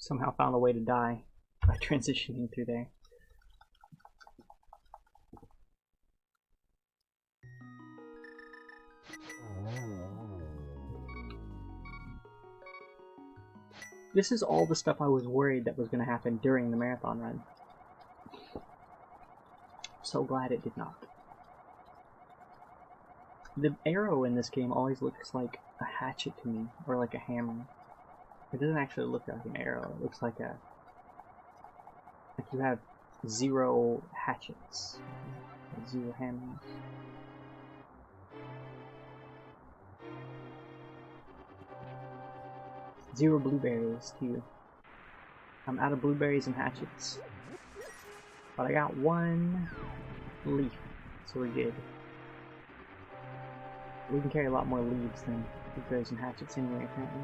somehow found a way to die by transitioning through there. This is all the stuff I was worried that was going to happen during the marathon run. So glad it did not. The arrow in this game always looks like a hatchet to me, or like a hammer. It doesn't actually look like an arrow, it looks like a... like you have 0 hatchets, 0 hammers. Zero blueberries, too. I'm out of blueberries and hatchets. But I got 1 leaf, so we're good. We can carry a lot more leaves than blueberries and hatchets anyway, apparently.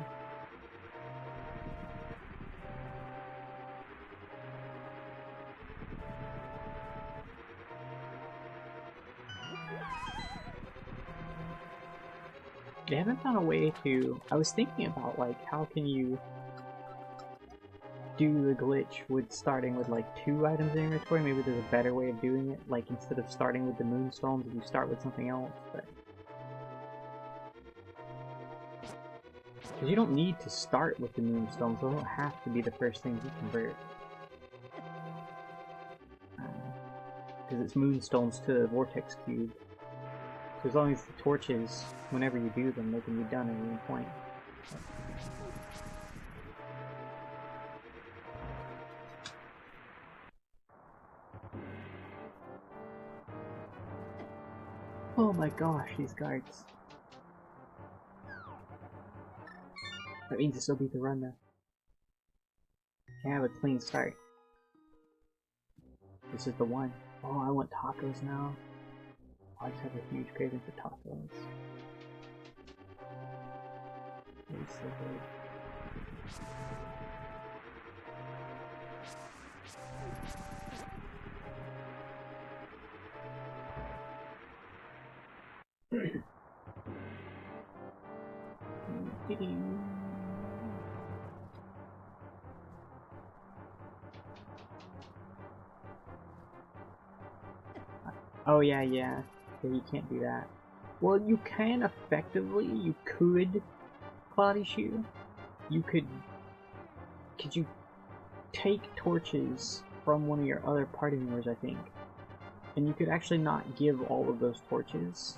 They haven't found a way to... I was thinking about, like, how can you do the glitch with starting with, like, 2 items in inventory? Maybe there's a better way of doing it, like, instead of starting with the moonstones, you start with something else, but... because you don't need to start with the moonstones, they don't have to be the first things you convert. Because it's moonstones to the vortex cube. So as long as the torches, whenever you do them, they can be done at any point. Oh my gosh, these guards. That means this will be the run though. Can I have a clean start? This is the one. Oh, I want tacos now. I just have a huge craving for tacos. It's so good. Oh yeah, yeah. Okay, you can't do that. Well, you can effectively. You could Cloudy Shoe. You could you take torches from one of your other party members, I think, and you could actually not give all of those torches,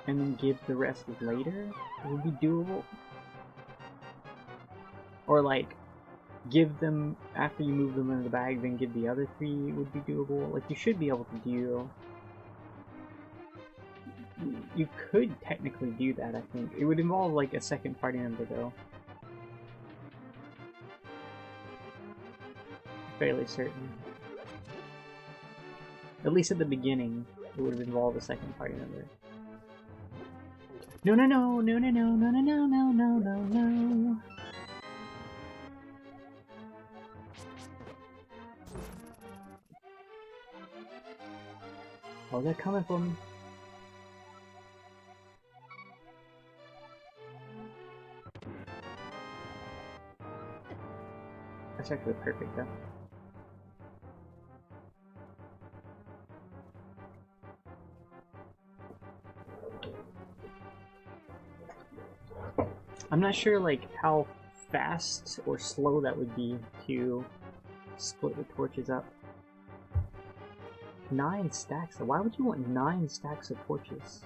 and then give the rest later. It would be doable. Or like, give them after you move them into the bag, then give the other 3 would be doable. Like, you should be able to do. You could technically do that, I think. It would involve like a second party member though. Fairly certain. At least at the beginning, it would have involved a second party member. No, no, no, no, no, no, no, no, no, no, no, no, no. Oh, they're coming for me. That's actually perfect though. I'm not sure like how fast or slow that would be to split the torches up. 9 stacks? Why would you want 9 stacks of torches?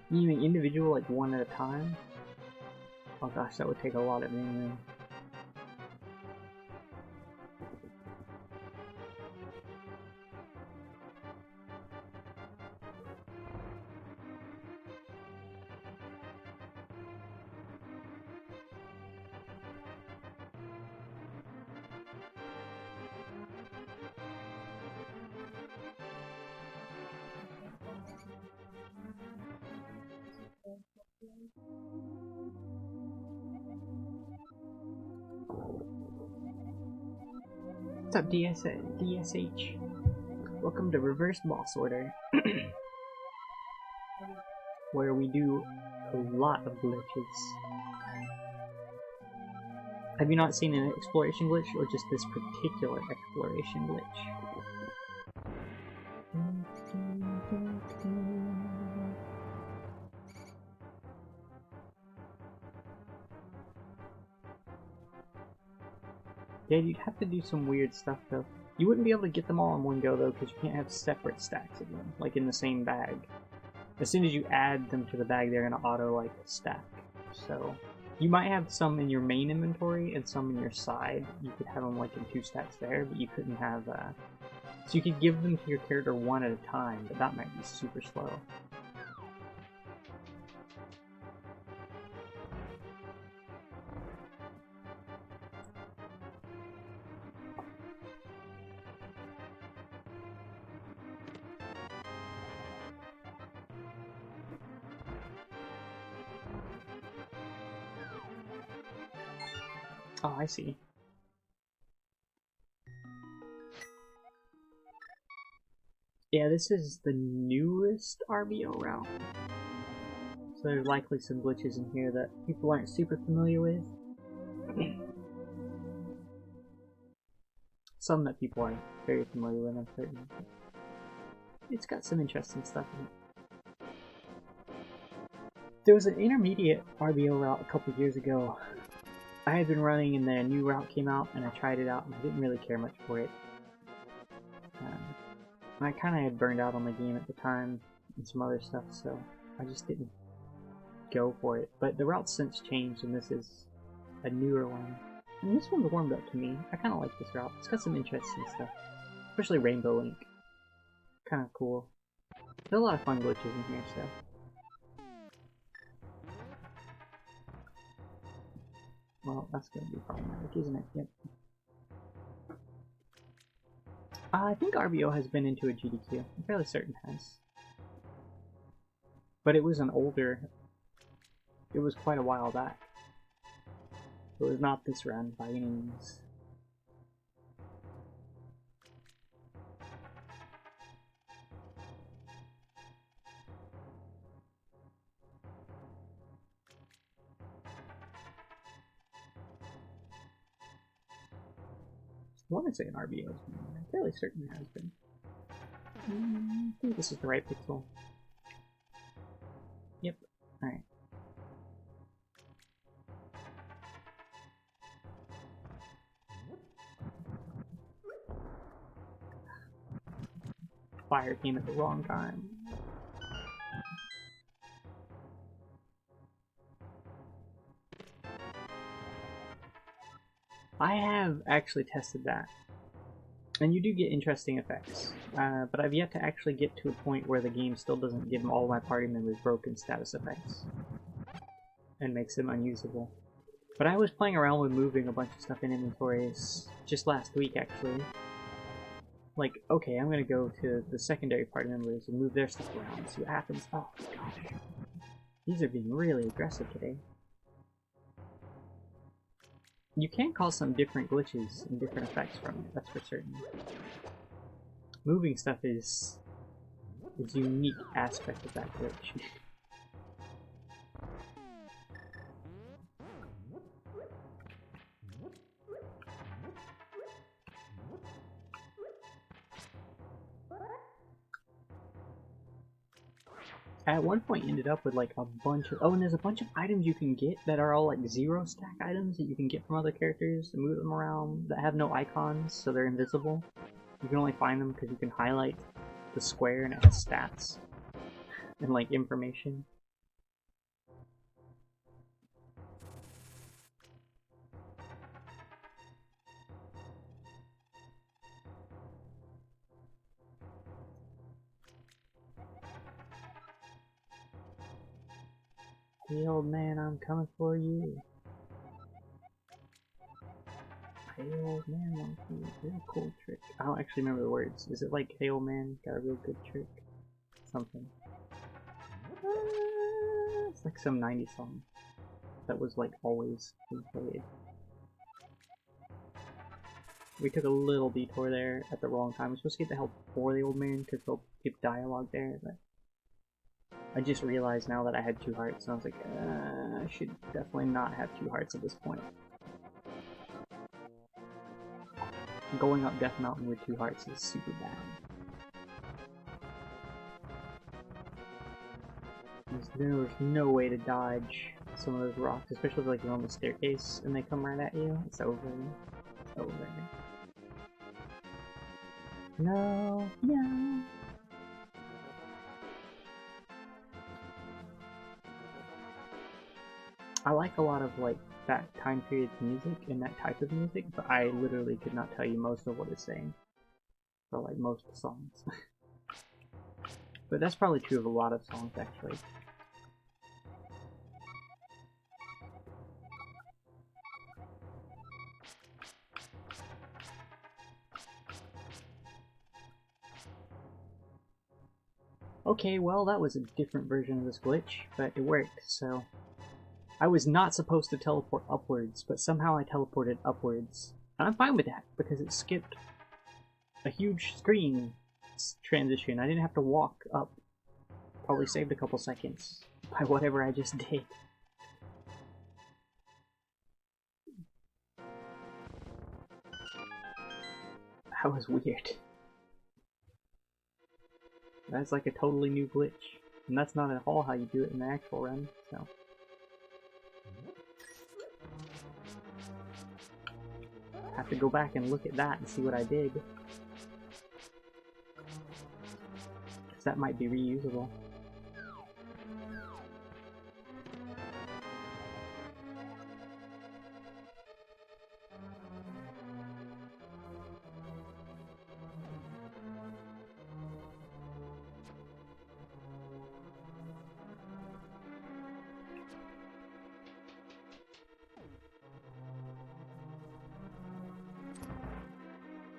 You mean individual, like 1 at a time? Oh gosh, that would take a lot of room. What's up, DSH? Welcome to Reverse Boss Order, where we do a lot of glitches. Have you not seen an exploration glitch, or just this particular exploration glitch? Yeah, you'd have to do some weird stuff though. You wouldn't be able to get them all in one go though, because you can't have separate stacks of them, like in the same bag. As soon as you add them to the bag, they're gonna auto like stack. So you might have some in your main inventory and some in your side. You could have them like in 2 stacks there, but you couldn't have. So you could give them to your character one at a time, but that might be super slow. Oh, I see. Yeah, this is the newest RBO route. So there's likely some glitches in here that people aren't super familiar with. Some that people aren't very familiar with, I'm certain. It's got some interesting stuff in it. There was an intermediate RBO route a couple years ago. I had been running and the new route came out and I tried it out and I didn't really care much for it. And I kind of had burned out on the game at the time and some other stuff, so I just didn't go for it. But the route's since changed and this is a newer one. And this one's warmed up to me. I kind of like this route. It's got some interesting stuff. Especially Rainbow Link. Kind of cool. There's a lot of fun glitches in here, so. Well, that's going to be problematic, isn't it? Yep. I think RBO has been into a GDQ. I'm fairly certain it has. But it was an older... It was quite a while back. It was not this run by any means. I want to say an RBO has been. I'm fairly certain it has been. I think this is the right pixel. Yep. Alright. Fire came at the wrong time. I have actually tested that. And you do get interesting effects. But I've yet to actually get to a point where the game still doesn't give all my party members broken status effects. And makes them unusable. But I was playing around with moving a bunch of stuff in inventories just last week actually. Like, okay, I'm gonna go to the secondary party members and move their stuff around and see what happens. Oh gosh. These are being really aggressive today. You can cause some different glitches and different effects from it, that's for certain. Moving stuff is a unique aspect of that glitch. I at one point ended up with like a bunch of... Oh, and there's a bunch of items you can get that are all like 0 stack items that you can get from other characters and move them around that have no icons, so they're invisible. You can only find them because you can highlight the square and it has stats and like information. Hey old man, I'm coming for you. Hey old man, monkey, real cool trick. I don't actually remember the words. Is it like, hey old man, got a real good trick? Something. It's like some 90s song that was like always being played. We took a little detour there at the wrong time. We're supposed to get the help for the old man because they'll keep dialogue there, but I just realized now that I had 2 hearts, and I was like, I should definitely not have 2 hearts at this point. going up Death Mountain with 2 hearts is super bad. There's no way to dodge some of those rocks, especially if like you're on the staircase and they come right at you. It's over. It's over. No, no. I like a lot of like that time period's music and that type of music, but I literally could not tell you most of what it's saying for like most of the songs. But that's probably true of a lot of songs actually. Okay, well that was a different version of this glitch, but it worked, so... I was not supposed to teleport upwards, but somehow I teleported upwards. And I'm fine with that, because it skipped a huge screen transition. I didn't have to walk up. Probably saved a couple seconds by whatever I just did. That was weird. That's like a totally new glitch. And that's not at all how you do it in the actual run, so... have to go back and look at that and see what I did. Because that might be reusable.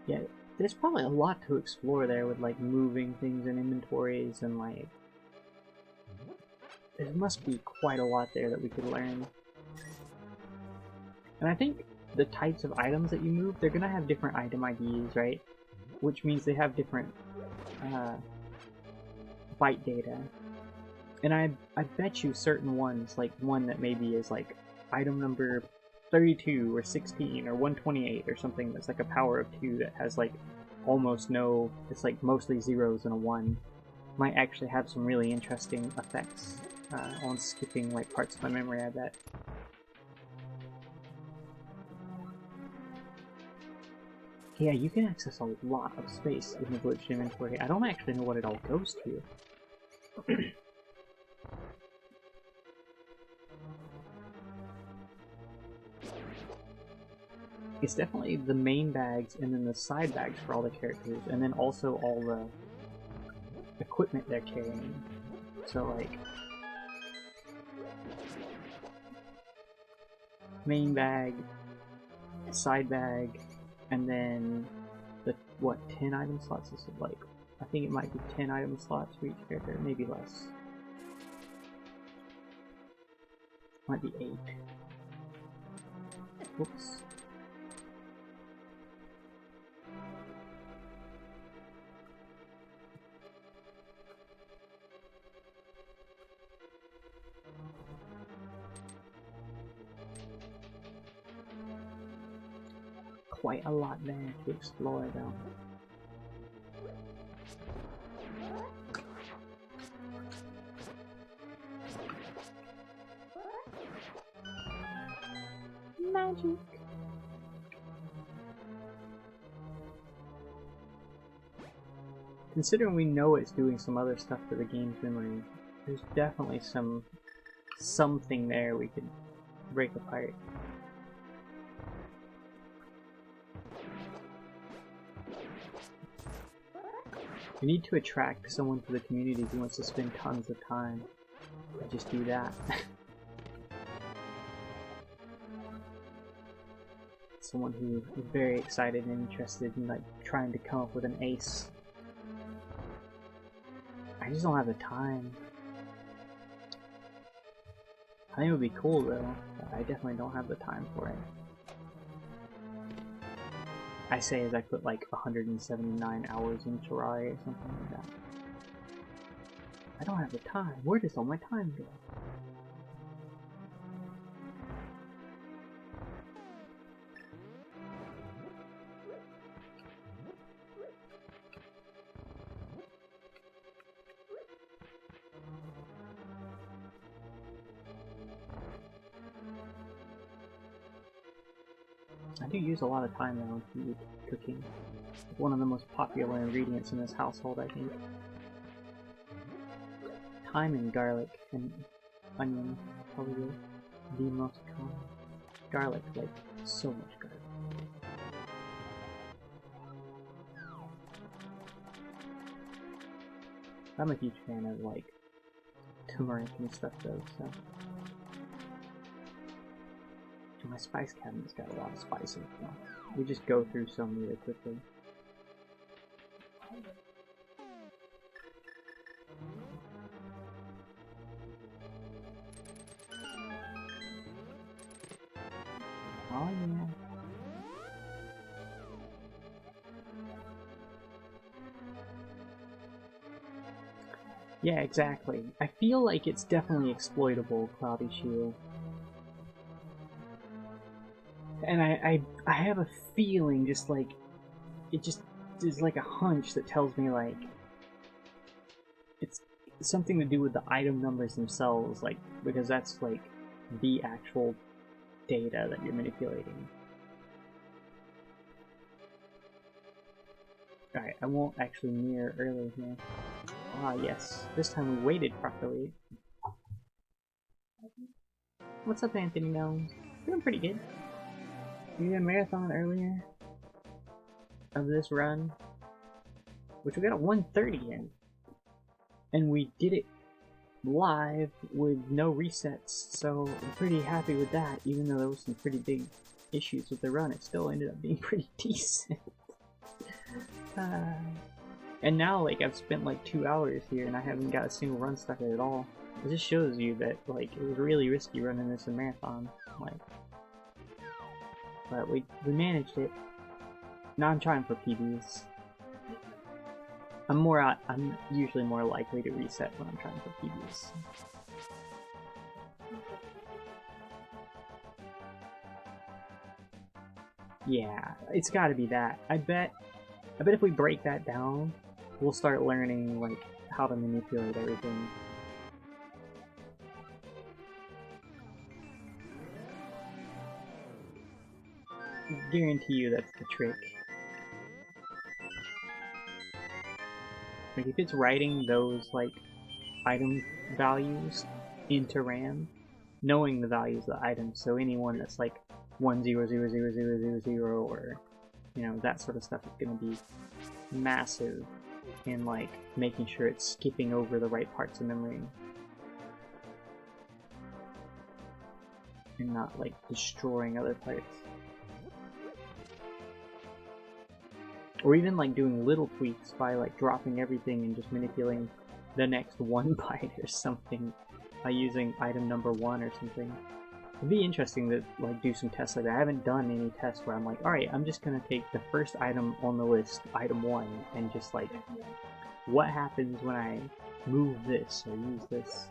Yeah, there's probably a lot to explore there with like moving things in inventories and like... there must be quite a lot there that we could learn. And I think the types of items that you move, they're gonna have different item IDs, right? Which means they have different byte data. And I bet you certain ones, like one that maybe is like item number 32 or 16 or 128 or something that's like a power of 2 that has like almost no, it's like mostly zeros and a 1, might actually have some really interesting effects on skipping like parts of my memory, I bet. Yeah, you can access a lot of space in the glitched inventory. I don't actually know what it all goes to. It's definitely the main bags and then the side bags for all the characters, and then also all the equipment they're carrying. So like, main bag, side bag, and then the, what, 10 item slots? This is like, I think it might be 10 item slots for each character, maybe less. Might be 8. Whoops. Quite a lot there to explore though. Magic! Considering we know it's doing some other stuff to the game's memory, there's definitely something there we could break apart. We need to attract someone to the community who wants to spend tons of time. Just do that. Someone who is very excited and interested in like trying to come up with an ace. I just don't have the time. I think it would be cool though, but I definitely don't have the time for it. I say as I put like 179 hours in Terraria or something like that. I don't have the time. Where does all my time go? I do use a lot of thyme now in food cooking. It's one of the most popular ingredients in this household, I think. Thyme and garlic and onion, probably the most common. Garlic, like, so much garlic. I'm a huge fan of, like, turmeric and stuff, though, so... And my spice cabinet's got a lot of spices, so we just go through some really quickly. Oh yeah. Yeah, exactly. I feel like it's definitely exploitable, Cloudy Shield. And I have a feeling, just like, it just is like a hunch that tells me, like, it's something to do with the item numbers themselves, like, because that's, like, the actual data that you're manipulating. Alright, I won't actually mirror early here. Ah, yes. This time we waited properly. What's up, Anthony Gnomes? Doing pretty good. We did a marathon earlier of this run, which we got a 1:30 in. And we did it live with no resets, so I'm pretty happy with that. Even though there was some pretty big issues with the run, it still ended up being pretty decent. And now, like, I've spent like 2 hours here and I haven't got a single run started at all. It just shows you that, like, it was really risky running this in marathon. Like, but we managed it. Now I'm trying for PBs. I'm usually more likely to reset when I'm trying for PBs. Yeah, it's gotta be that. I bet if we break that down, we'll start learning, like, how to manipulate everything. I guarantee you that's the trick. Like, if it's writing those, like, item values into RAM, knowing the values of the items, so anyone that's like 10000000 or, you know, that sort of stuff is going to be massive in, like, making sure it's skipping over the right parts of memory and not, like, destroying other parts. Or even, like, doing little tweaks by, like, dropping everything and just manipulating the next 1 byte or something by using item number 1 or something. It'd be interesting to, like, do some tests like that. I haven't done any tests where I'm like, alright, I'm just gonna take the first item on the list, item 1, and just, like, what happens when I move this or use this?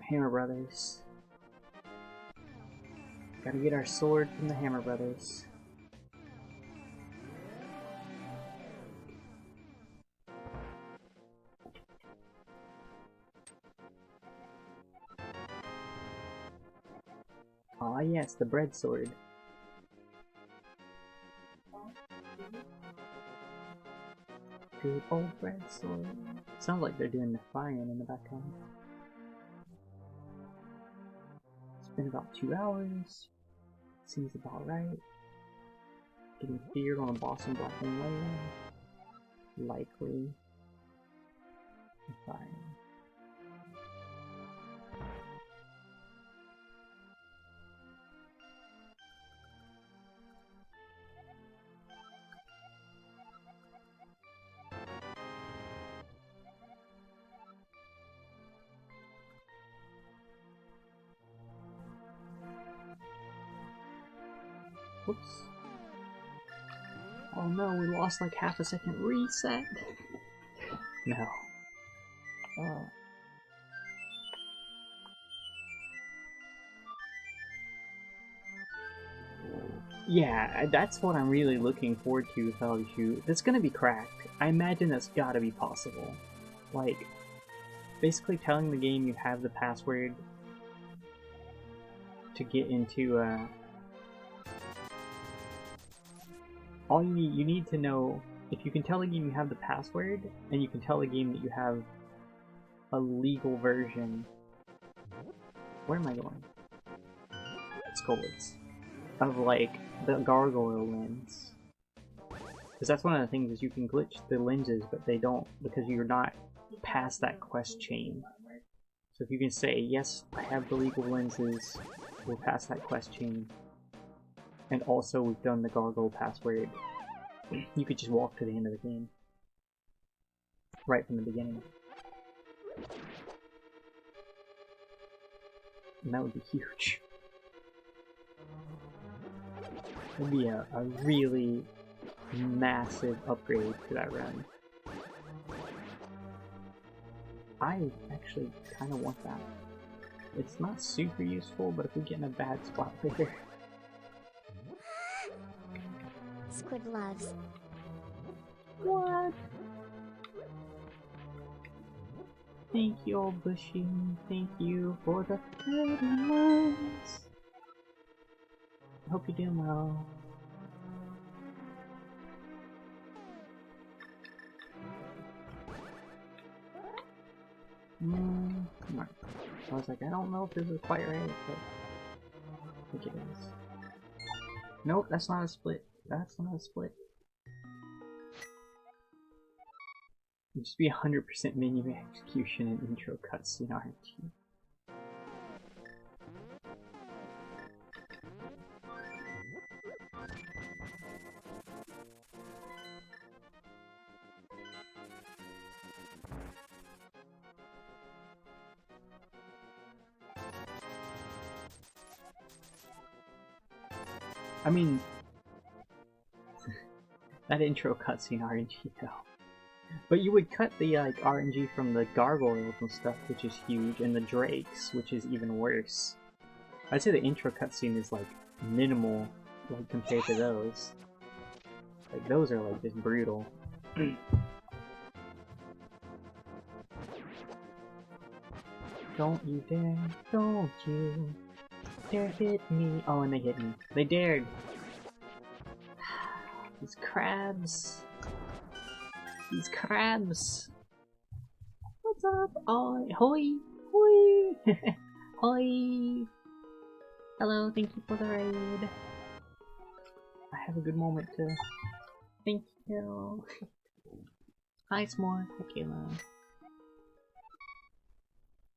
Hammer Brothers. Gotta get our sword from the Hammer Brothers. Ah yes, the bread sword. Good old bread sword. Sounds like they're doing the firing in the background. It's been about 2 hours. Seems about right. Getting feared on a boss in black and white. Likely. Fine. Whoops. Oh no, we lost like half a second reset. No. Yeah, that's what I'm really looking forward to with Quality Shoot. That's gonna be cracked. I imagine that's gotta be possible. Like, basically telling the game you have the password to get into, all you need to know, if you can tell the game you have the password, and you can tell the game that you have a legal version. Where am I going? Scolds. Of, like, the gargoyle lens. Because that's one of the things, is you can glitch the lenses, but they don't, because you're not past that quest chain. So if you can say, yes, I have the legal lenses, we're past that quest chain, and also we've done the gargoyle password, you could just walk to the end of the game. Right from the beginning. And that would be huge. It would be a really massive upgrade to that run. I actually kind of want that. It's not super useful, but if we get in a bad spot later. Squid loves. What? Thank you, old Bushy. Thank you for the photos. I hope you're doing well. Come on. I was like, I don't know if this is quite right, but I think it is. Nope, that's not a split. That's not a split. It'd just be 100% menu execution and intro cutscene RNG. I mean, that intro cutscene RNG though. But you would cut the like RNG from the gargoyles and stuff, which is huge, and the drakes, which is even worse. I'd say the intro cutscene is like minimal, like compared to those. Like those are like just brutal. Don't you dare! Don't you dare hit me! Oh, and they hit me. They dared. These crabs. These crabs. What's up? Oh, hoi! Hoi! Hoi! Hello, thank you for the raid. I have a good moment to... Thank you. Hi, S'more. Hi, Kayla.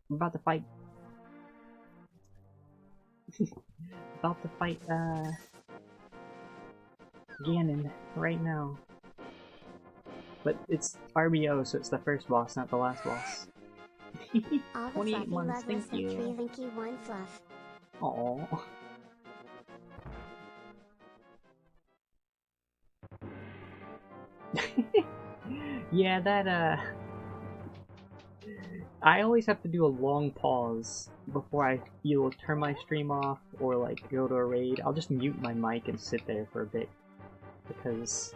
I'm about to fight. About to fight, Ganon right now. But it's RBO, so it's the first boss, not the last boss. 28 months, thank you. Aww. Yeah, that, I always have to do a long pause before I either turn my stream off or like go to a raid. I'll just mute my mic and sit there for a bit because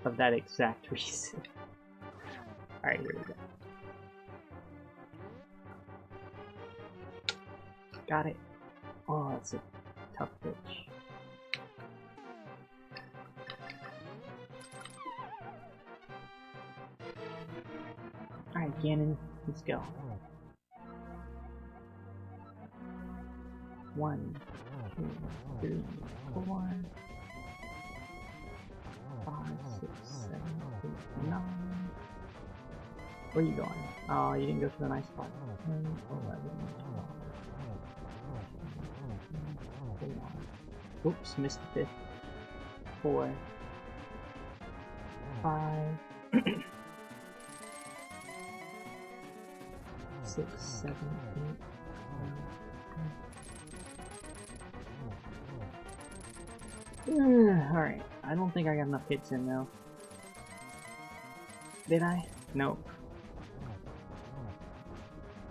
of that exact reason. Alright, here we go. Got it. Oh, that's a tough bitch. Alright, Ganon, let's go. 1, 2, 3, 4, 5, 6, 7, 8, 9. Where are you going? Oh, you didn't go to the nice spot. 10, 11, 12. Oops, missed the 5th. 4, 5, 6, 7, 8, 9, 10. Alright. I don't think I got enough hits in though. Did I? Nope.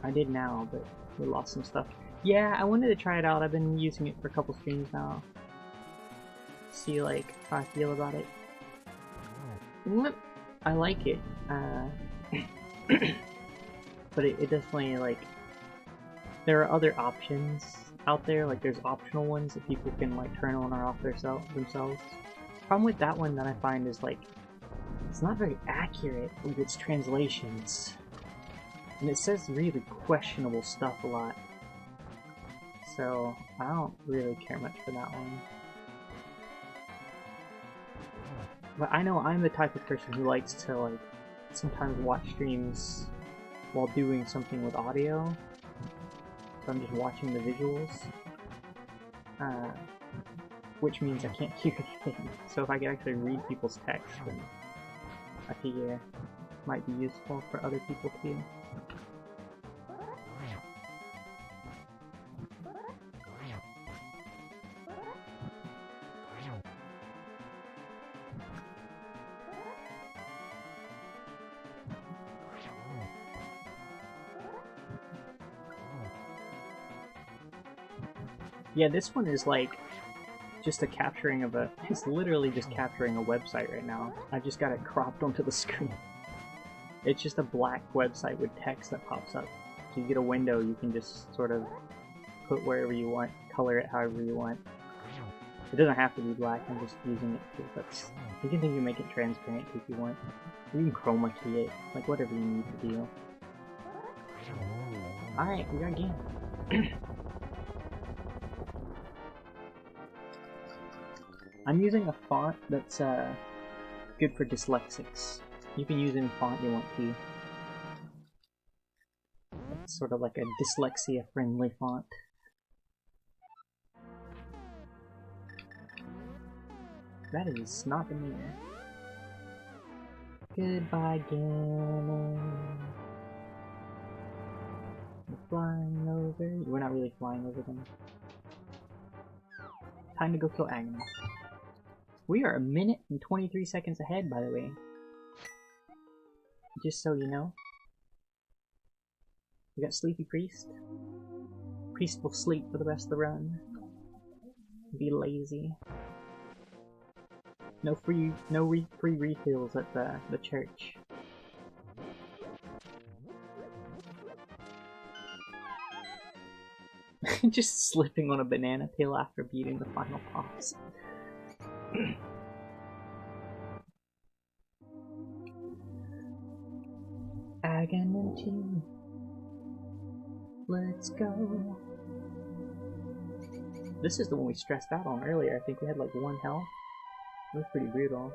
I did now, but we lost some stuff. Yeah, I wanted to try it out. I've been using it for a couple streams now. See like how I feel about it. I like it. But it definitely like there are other options out there. Like there's optional ones that people can like turn on or off themselves. Problem with that one that I find is like it's not very accurate with its translations. And it says really questionable stuff a lot. So I don't really care much for that one. But I know I'm the type of person who likes to like sometimes watch streams while doing something with audio. So I'm just watching the visuals. Which means I can't hear anything. So if I can actually read people's text, then I figure it might be useful for other people too. Yeah, this one is like just a capturing of a... It's literally just capturing a website right now. I just got it cropped onto the screen. It's just a black website with text that pops up. So you get a window, you can just sort of put wherever you want, color it however you want. It doesn't have to be black, I'm just using it because that's... You can make it transparent if you want. You can chroma key it, like whatever you need to do. Alright, we got a game. I'm using a font that's good for dyslexics. You can use any font you want to. It's sort of like a dyslexia-friendly font. That is not the mirror. Goodbye, Ganon. We're flying over. We're not really flying over them. Time to go kill Agnes. We are 1 minute and 23 seconds ahead, by the way. Just so you know. We got Sleepy Priest. Priest will sleep for the rest of the run. Be lazy. No free refills at the church. Just slipping on a banana peel after beating the final boss. Aghanim, let's go. This is the one we stressed out on earlier. I think we had like 1 health. It was pretty brutal.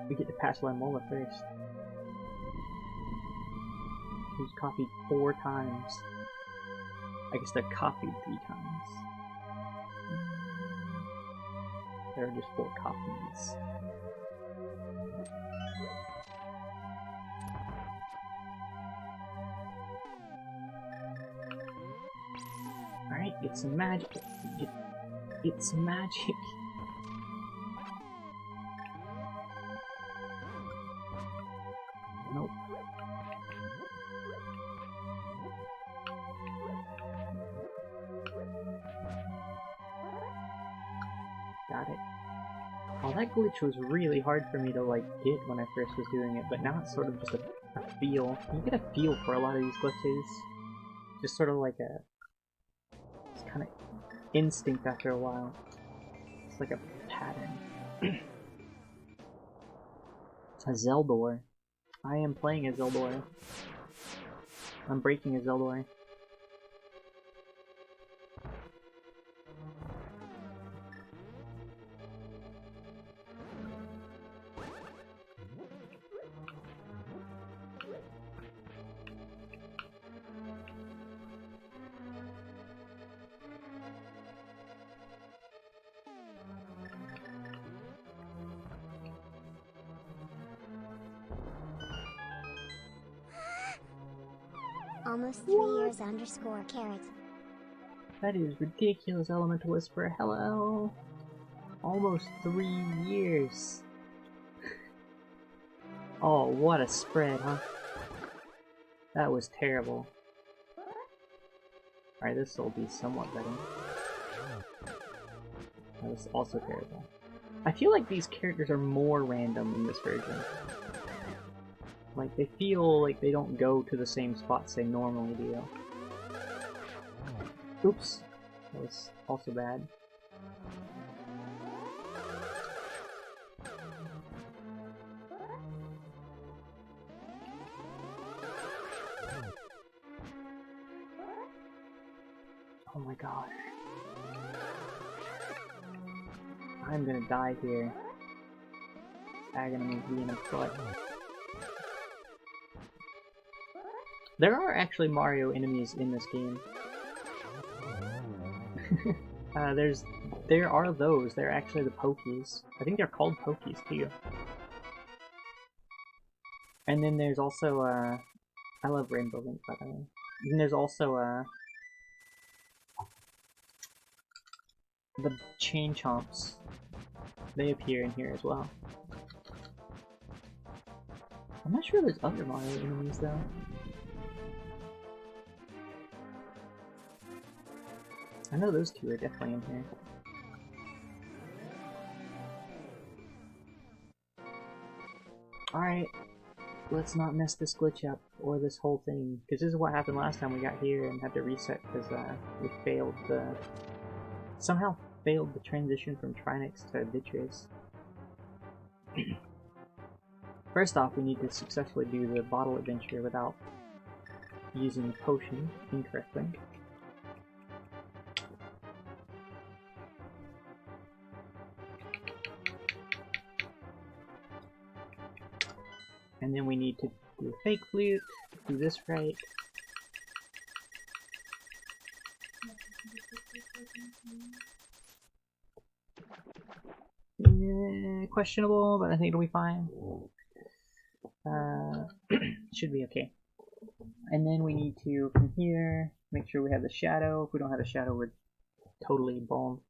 We get to pass Lamola first. He's copied 4 times. I guess they're copied 3 times. There are just 4 copies. Alright, get some magic. Get some magic. Nope. Got it. Well, that glitch was really hard for me to like get when I first was doing it, but now it's sort of just a feel. You get a feel for a lot of these glitches. Just sort of like a... It's kind of instinct after a while. It's like a pattern. A Zeldor. I am playing a Zeldor. I'm breaking a Zeldor. Almost 3 years _carrot. That is ridiculous, Elemental Whisper. Hello! Almost 3 years. Oh, what a spread, huh? That was terrible. Alright, this will be somewhat better. That was also terrible. I feel like these characters are more random in this version. Like, they feel like they don't go to the same spots they normally do. Oops. That was also bad. Oh my gosh. I'm gonna die here. Agony is being a butt. There are actually Mario enemies in this game. There are those. They're actually the Pokies. I think they're called Pokies too. And then there's also I love Rainbow Link, by the way. And there's also the Chain Chomps. They appear in here as well. I'm not sure there's other Mario enemies though. I know those two are definitely in here. Alright, let's not mess this glitch up, or this whole thing, because this is what happened last time we got here and had to reset because we failed the... somehow failed the transition from Trinix to Vitreous. First off, we need to successfully do the bottle adventure without using the potion incorrectly. And then we need to do a fake flute, do this right. Questionable, but I think it'll be fine. Should be okay. And then we need to, from here, make sure we have the shadow. If we don't have a shadow, we're totally boned.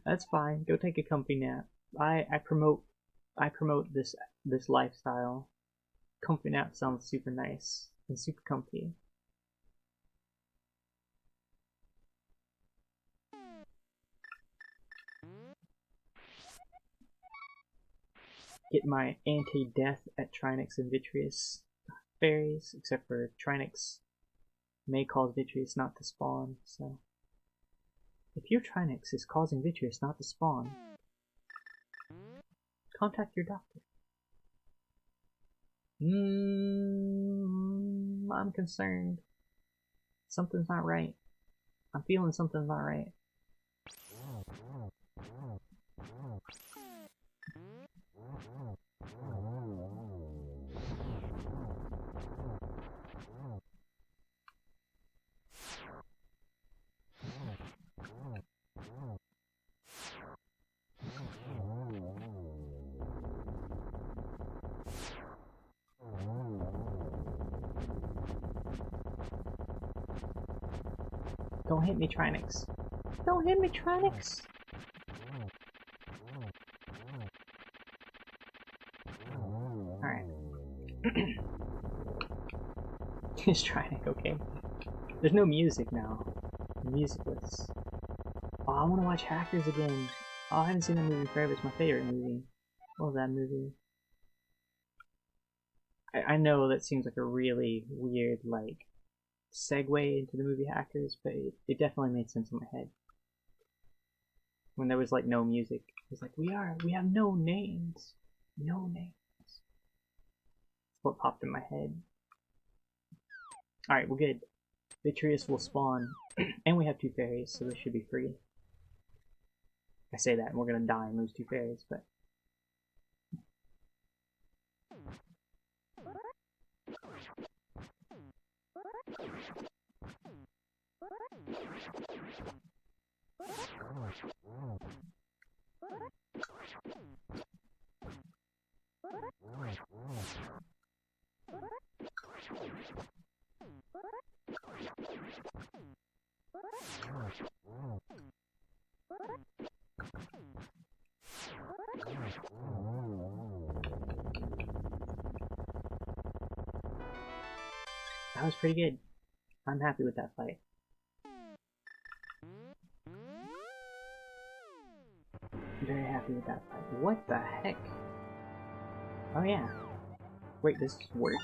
That's fine. Go take a comfy nap. I promote this lifestyle. Comfy nap sounds super nice and super comfy. Get my anti-death at Trinix and Vitreous fairies, except for Trinix may cause Vitreous not to spawn, so... If your Trinix is causing Vitreous not to spawn, contact your doctor. I'm concerned. Something's not right. I'm feeling something's not right. Don't hit me, Trinix. Don't hit me, Trinix! Alright. Is Trinix okay? There's no music now. Musicless. Oh, I want to watch Hackers again. Oh, I haven't seen that movie forever. It's my favorite movie. What was that movie? I know that seems like a really weird, like, segue into the movie Hackers, but it definitely made sense in my head. When there was, like, no music. It was like, we have no names. No names. That's what popped in my head. Alright, we're good. Vitreous will spawn. And we have 2 fairies, so this should be free. I say that, and we're gonna die and lose 2 fairies, but... was pretty good. I'm happy with that fight. Very happy with that fight. What the heck? Oh yeah. Wait, does this work?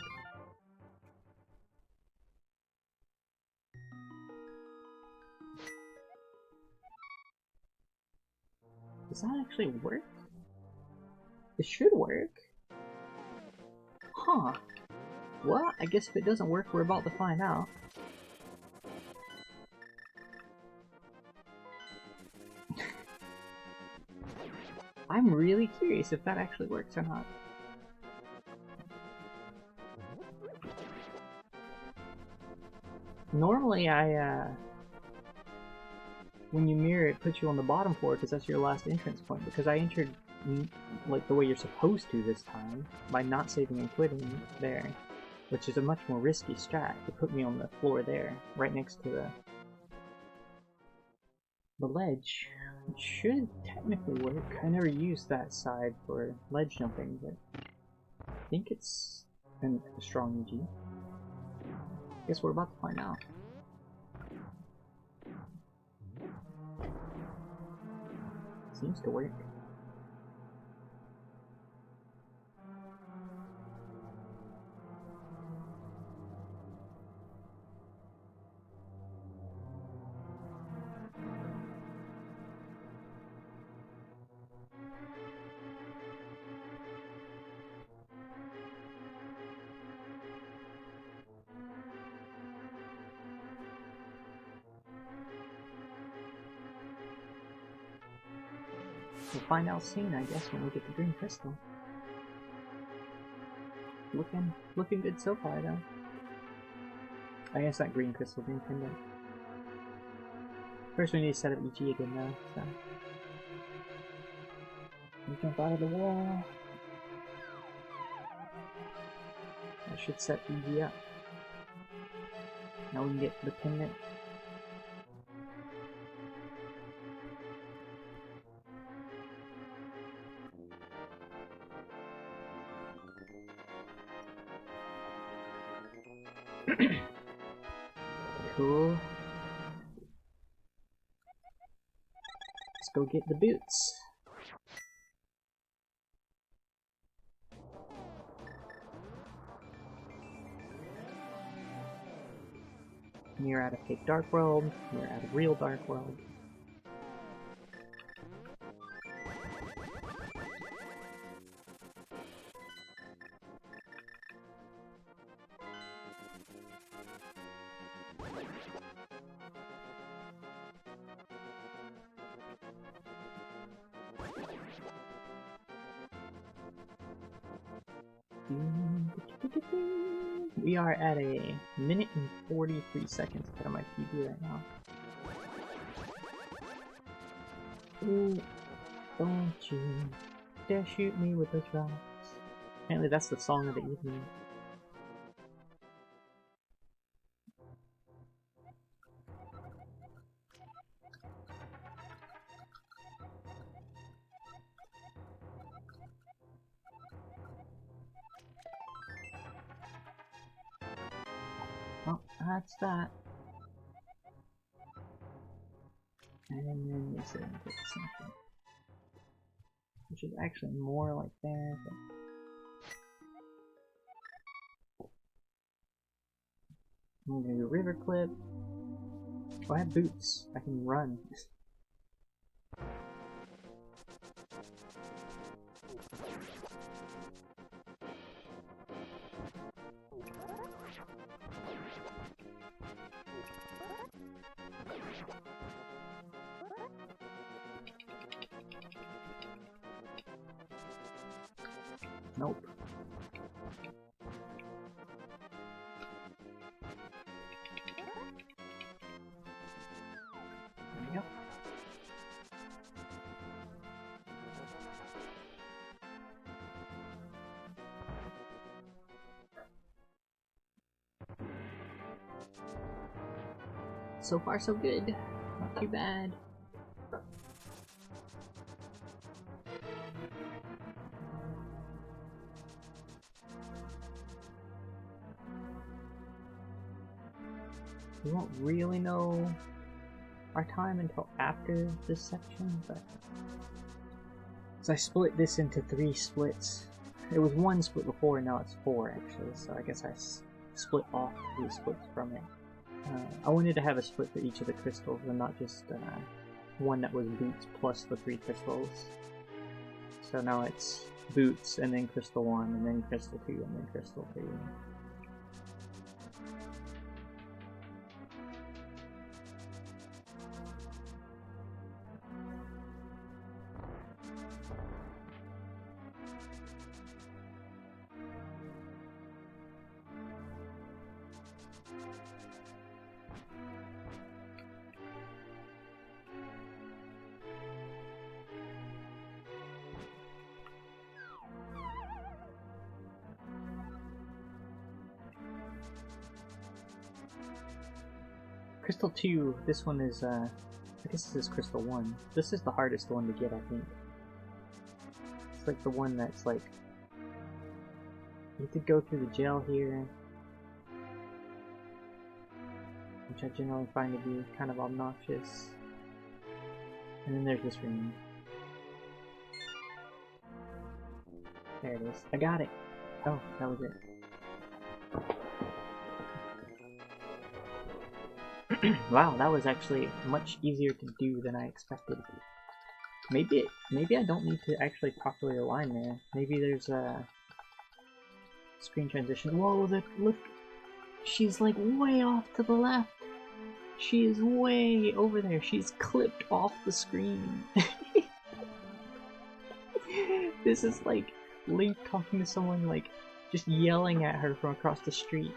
Does that actually work? It should work. Huh. Well, I guess if it doesn't work, we're about to find out. I'm really curious if that actually works or not. Normally, when you mirror, it puts you on the bottom floor because that's your last entrance point. Because I entered like the way you're supposed to this time by not saving and quitting there, which is a much more risky strat. It put me on the floor there, right next to the ledge. It should technically work. I never used that side for ledge jumping, but I think it's a strong EG. Guess we're about to find out. Seems to work. We'll find out soon, I guess, when we get the green crystal. Looking good so far, though. I guess that green crystal green pendant. First, we need to set up EG again, though. So we jump out of the wall. I should set EG up. Now we can get the pendant. Cool. Let's go get the boots. Mirror out of fake dark world, mirror out of real dark world. We are at a minute and 43 seconds ahead of my PB right now. Ooh, don't you dare shoot me with those rocks. Apparently that's the song of the evening. Well, that's that. And then we say get something. Which is actually more like that. But I'm gonna do river clip. Oh, I have boots. I can run. Nope. There we go. So far so good. Not too bad. we won't really know our time until after this section, but... So I split this into 3 splits. It was 1 split before, and now it's 4 actually, so I guess I split off 3 splits from it. I wanted to have a split for each of the crystals, and not just one that was boots plus the 3 crystals. So now it's boots, and then crystal 1, and then crystal 2, and then crystal 3. Crystal 2, this one is, I guess this is Crystal 1. This is the hardest one to get, I think. It's like the one that's like, you have to go through the gel here, which I generally find to be kind of obnoxious. And then there's this ring. There it is. I got it! Oh, that was it. Wow, that was actually much easier to do than I expected. Maybe I don't need to actually properly align there. Maybe there's a screen transition. Whoa, look! She's like way off to the left! She is way over there. She's clipped off the screen. This is like Link talking to someone, like, just yelling at her from across the street.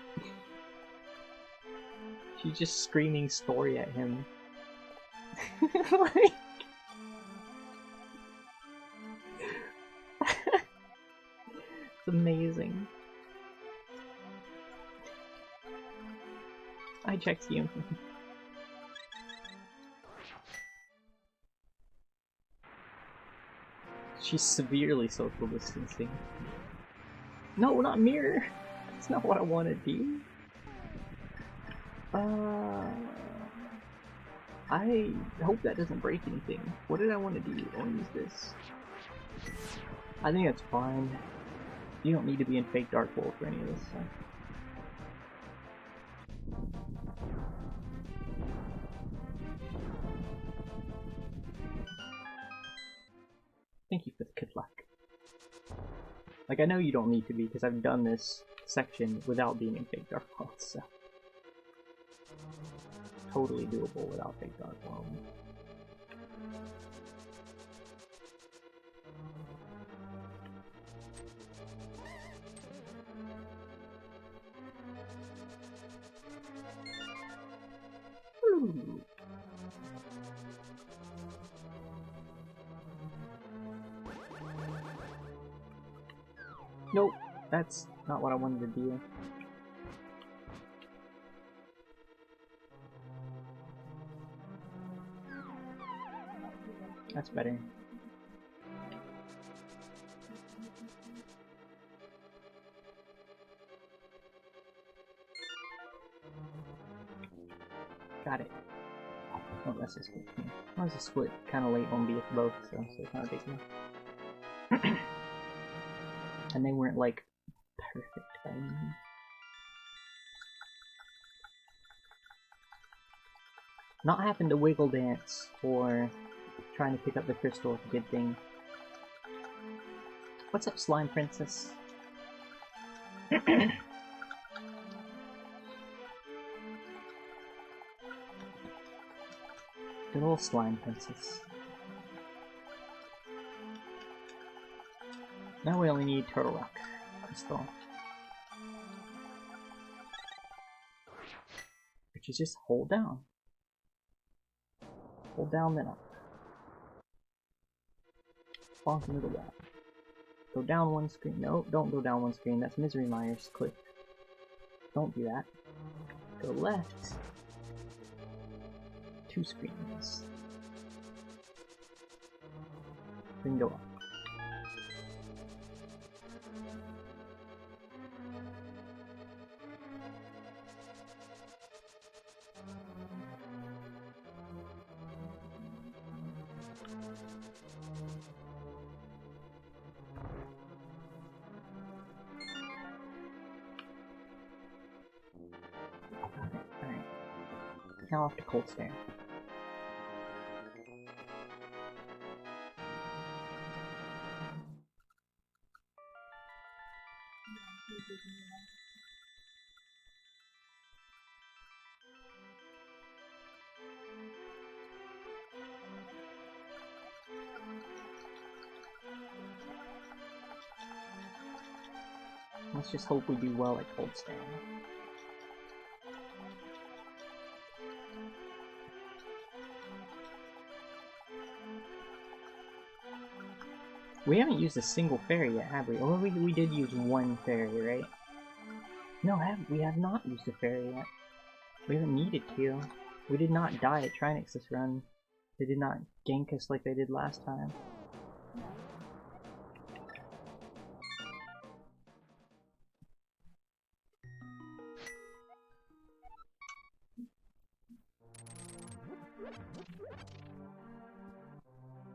She's just screaming story at him. Like... It's amazing. I checked you. She's severely social distancing. No, not mirror! That's not what I want to do. I hope that doesn't break anything. What did I want to do? I want to use this. I think that's fine. You don't need to be in fake Dark World for any of this stuff. Thank you for the good luck. Like, I know you don't need to be, because I've done this section without being in fake Dark World, so... Totally doable without fake Dark World. Ooh. Nope, that's not what I wanted to do. That's better. Got it. Oh, that's a split. Yeah. That was a split kind of late on BF both, so it's not a big deal. And they weren't like perfect by any means. Not having to wiggle dance or trying to pick up the crystal is a good thing. What's up, Slime Princess? Good old Slime Princess. Now we only need Turtle Rock crystal, which is just hold down. Hold down, then up. Bonk into the wall. Go down one screen. No, don't go down one screen. That's Misery Meyer's clip. Don't do that. Go left. 2 screens. Then go up. Alright. Now off to Cold Stare. Let's just hope we do well at Cold Stare. We haven't used a single fairy yet, have we? Or we did use one fairy, right? No, we have not used a fairy yet. We haven't needed to. We did not die at Trinix this run. They did not gank us like they did last time.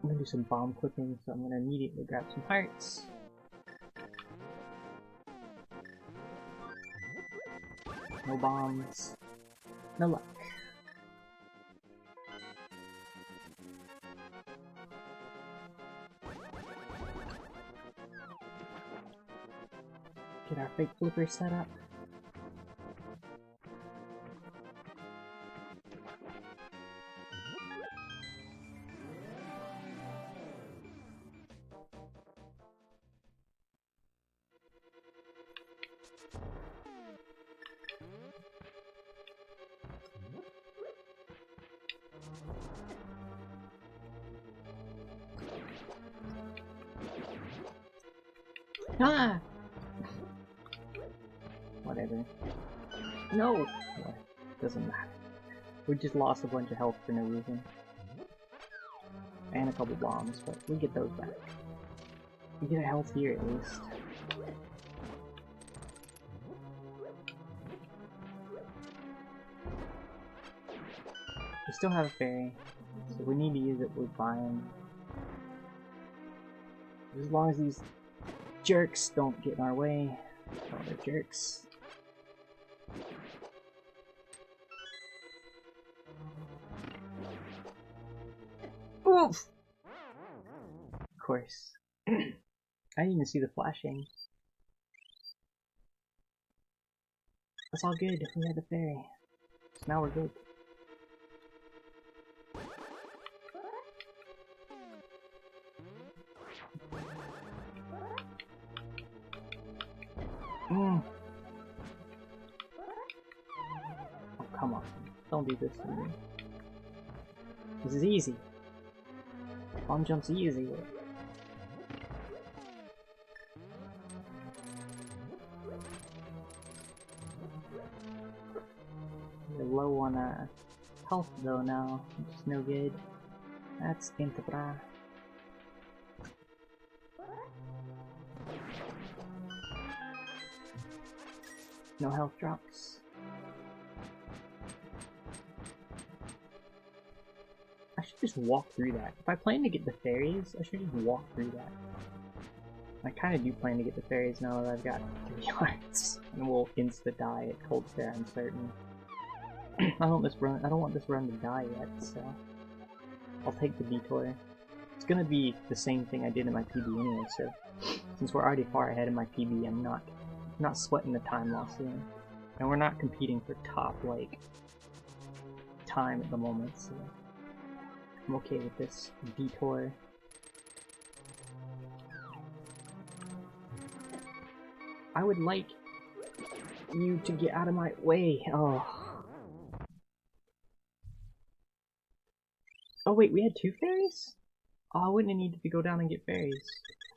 I'm gonna do some bomb clipping, so I'm gonna immediately grab some hearts. No bombs. No luck. Get our fake flipper set up. Ah! Whatever. No! What? Doesn't matter. We just lost a bunch of health for no reason. And a couple bombs, but we get those back. We get a health here at least. We still have a fairy, so if we need to use it, we're fine. As long as these jerks don't get in our way. Oh, they're jerks. Oof! Of course. I didn't even see the flashing. That's all good, we had the fairy. So now we're good. Oh, come on. Don't do this to me. This is easy. Bomb jump's easy. We're low on health though now, which is no good. That's Intabra. No health drops. I should just walk through that. If I plan to get the fairies, I should just walk through that. I kind of do plan to get the fairies now that I've got 3 hearts, and we'll insta die at Cold Stare. I'm certain. I don't want this run to die yet, so I'll take the detour. It's gonna be the same thing I did in my PB anyway. So since we're already far ahead in my PB, I'm not sweating the time loss here, and we're not competing for top like time at the moment. So I'm okay with this detour. I would like you to get out of my way. Oh. Oh wait, we had 2 fairies? Oh, I wouldn't have needed to go down and get fairies.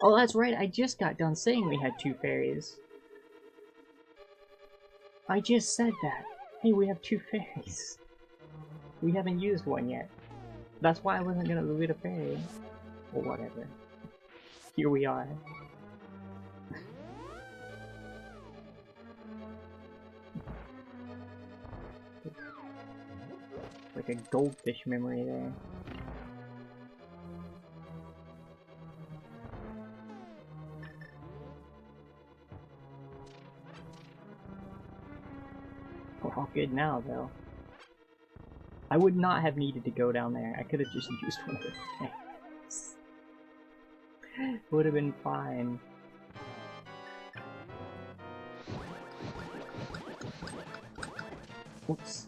Oh, that's right, I just got done saying we had 2 fairies. I just said that. Hey, we have 2 fairies. We haven't used one yet. That's why I wasn't gonna loot a fairy. Or whatever. Here we are. Like a goldfish memory there. all good now, though. I would not have needed to go down there. I could have just used one of the tanks. Would have been fine. Oops.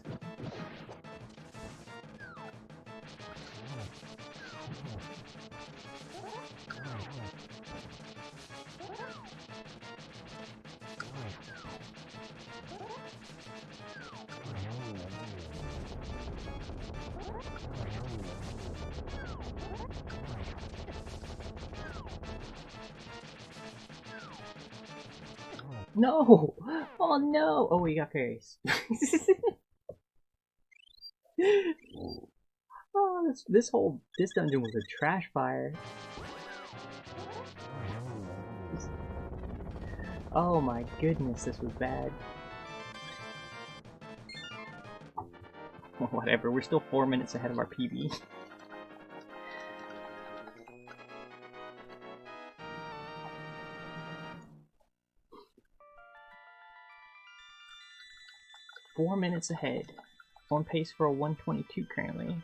No! Oh no! Oh, we got fairies. Oh, this dungeon was a trash fire. Oh my goodness, this was bad. Whatever, we're still 4 minutes ahead of our PB. Four minutes ahead. On pace for a 1:22 currently.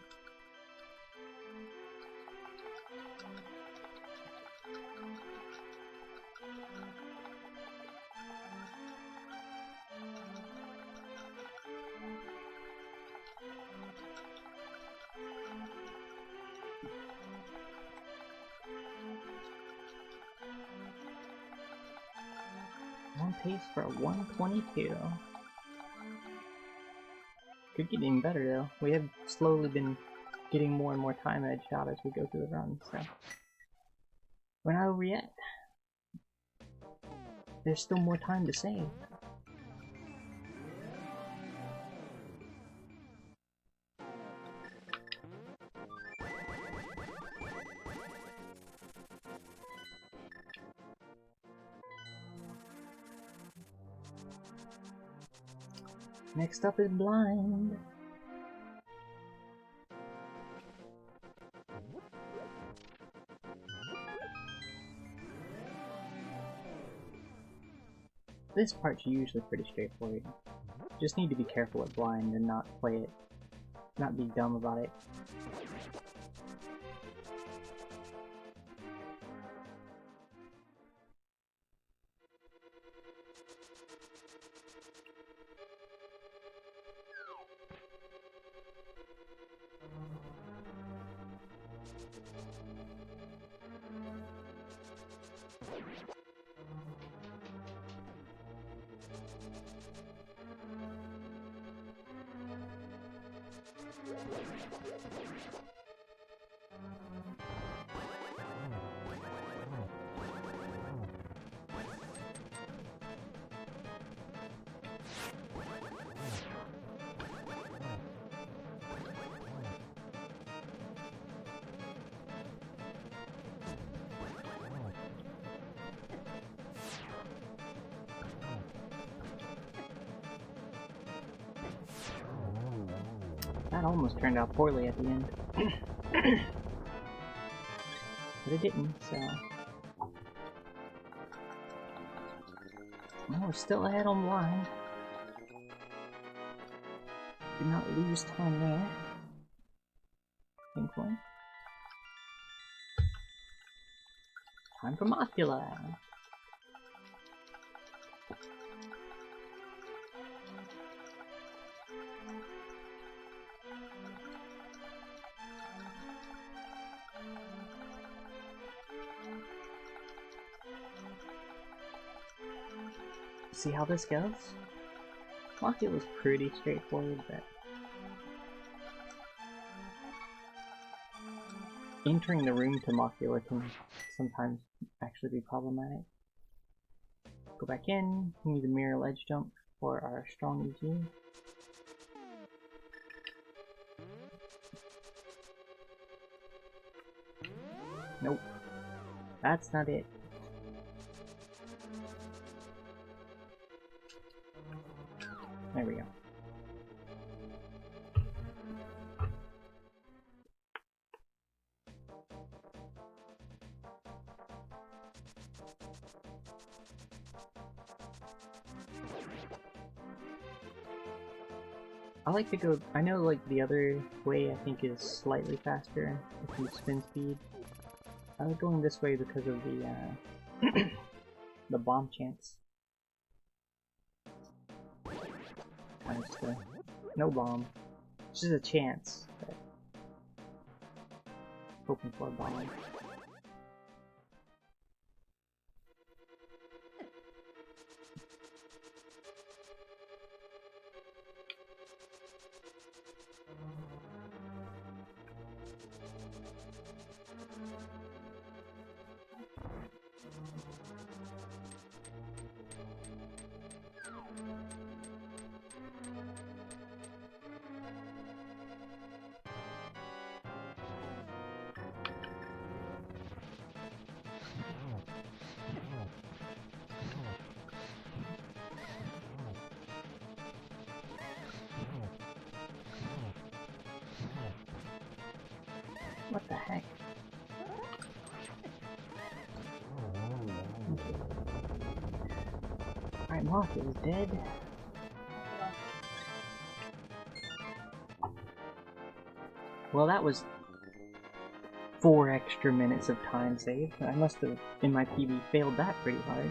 On pace for a 1:22. Could get even better though. We have slowly been getting more and more time edged out as we go through the run, so we're not over yet. There's still more time to save. Next up is blind. This part's usually pretty straightforward. Just need to be careful with blind and not play it, not be dumb about it. That almost turned out poorly at the end. But it didn't, so... Well, we're still ahead on blind. Did not lose time there. Thankfully. Time for Mocula! See how this goes? Mocula was pretty straightforward, but entering the room to Mocula can sometimes actually be problematic. Go back in, we need a mirror ledge jump for our strong EG. Nope, that's not it. There we go. I like to go, I know like the other way I think is slightly faster if you spin speed. I like going this way because of the the bomb chance. Kind of just no bomb. It's just a chance. But hoping for a bomb. What the heck? Alright, Moth is dead. Well, that was 4 extra minutes of time saved. I must have, in my PB, failed that pretty hard.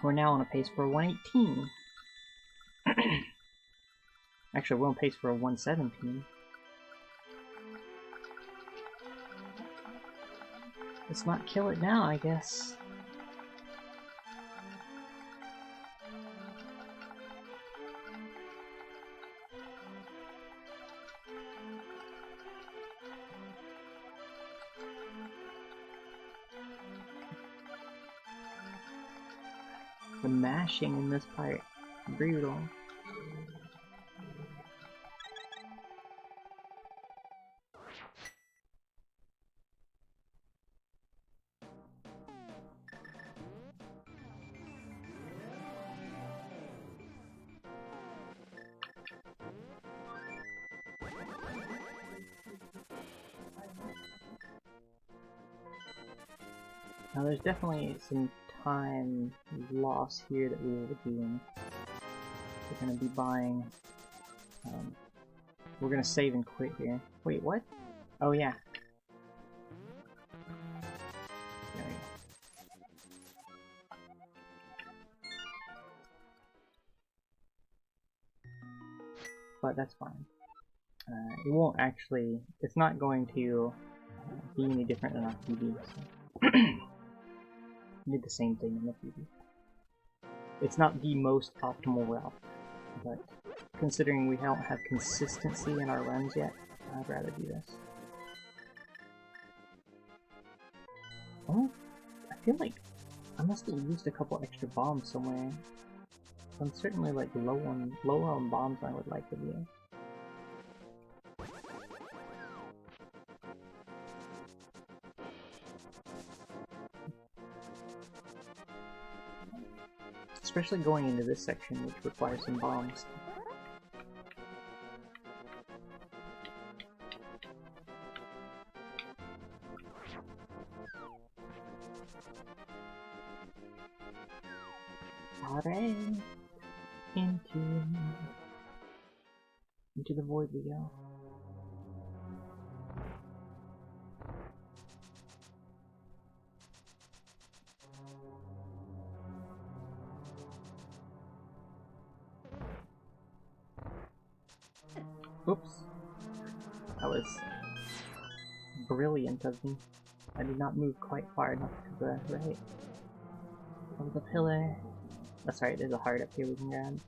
We're now on a pace for a 118. Actually, we're on pace for a 117. Let's not kill it now, I guess. The mashing in this part, brutal. Now there's definitely some time loss here that we will be doing. We're going to be buying, we're going to save and quit here. Wait, what? Oh yeah. There we go. But that's fine. It won't actually, it's not going to be any different than our PB. So. Did the same thing in the PB. It's not the most optimal route, but considering we don't have consistency in our runs yet, I'd rather do this. Oh, I feel like I must have used a couple extra bombs somewhere. I'm certainly like lower on bombs than I would like to be. Especially going into this section, which requires some bombs. Alright, into the void we go. Oops. That was brilliant of me. I did not move quite far enough to the right. Oh, the pillar. That's right, there's a heart up here we can grab.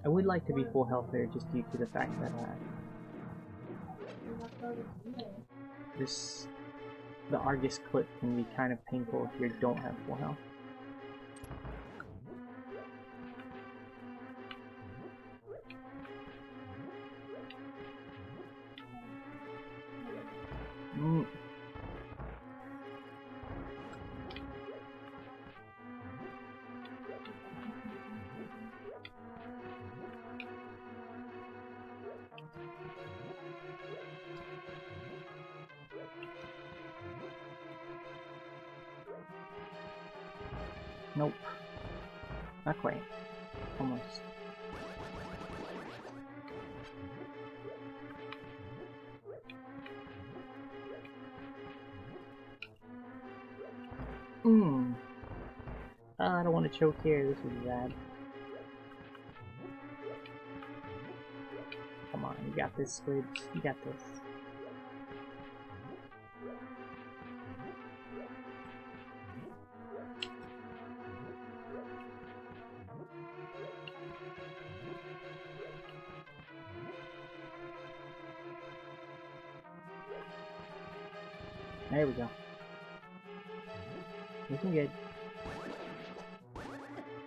I would like to be full health there just due to the fact that the Argus clip can be kind of painful if you don't have full health. Nope. Not quite. Almost. I don't want to choke here, this is bad. Come on, you got this, Squid. You got this. There we go. Looking good.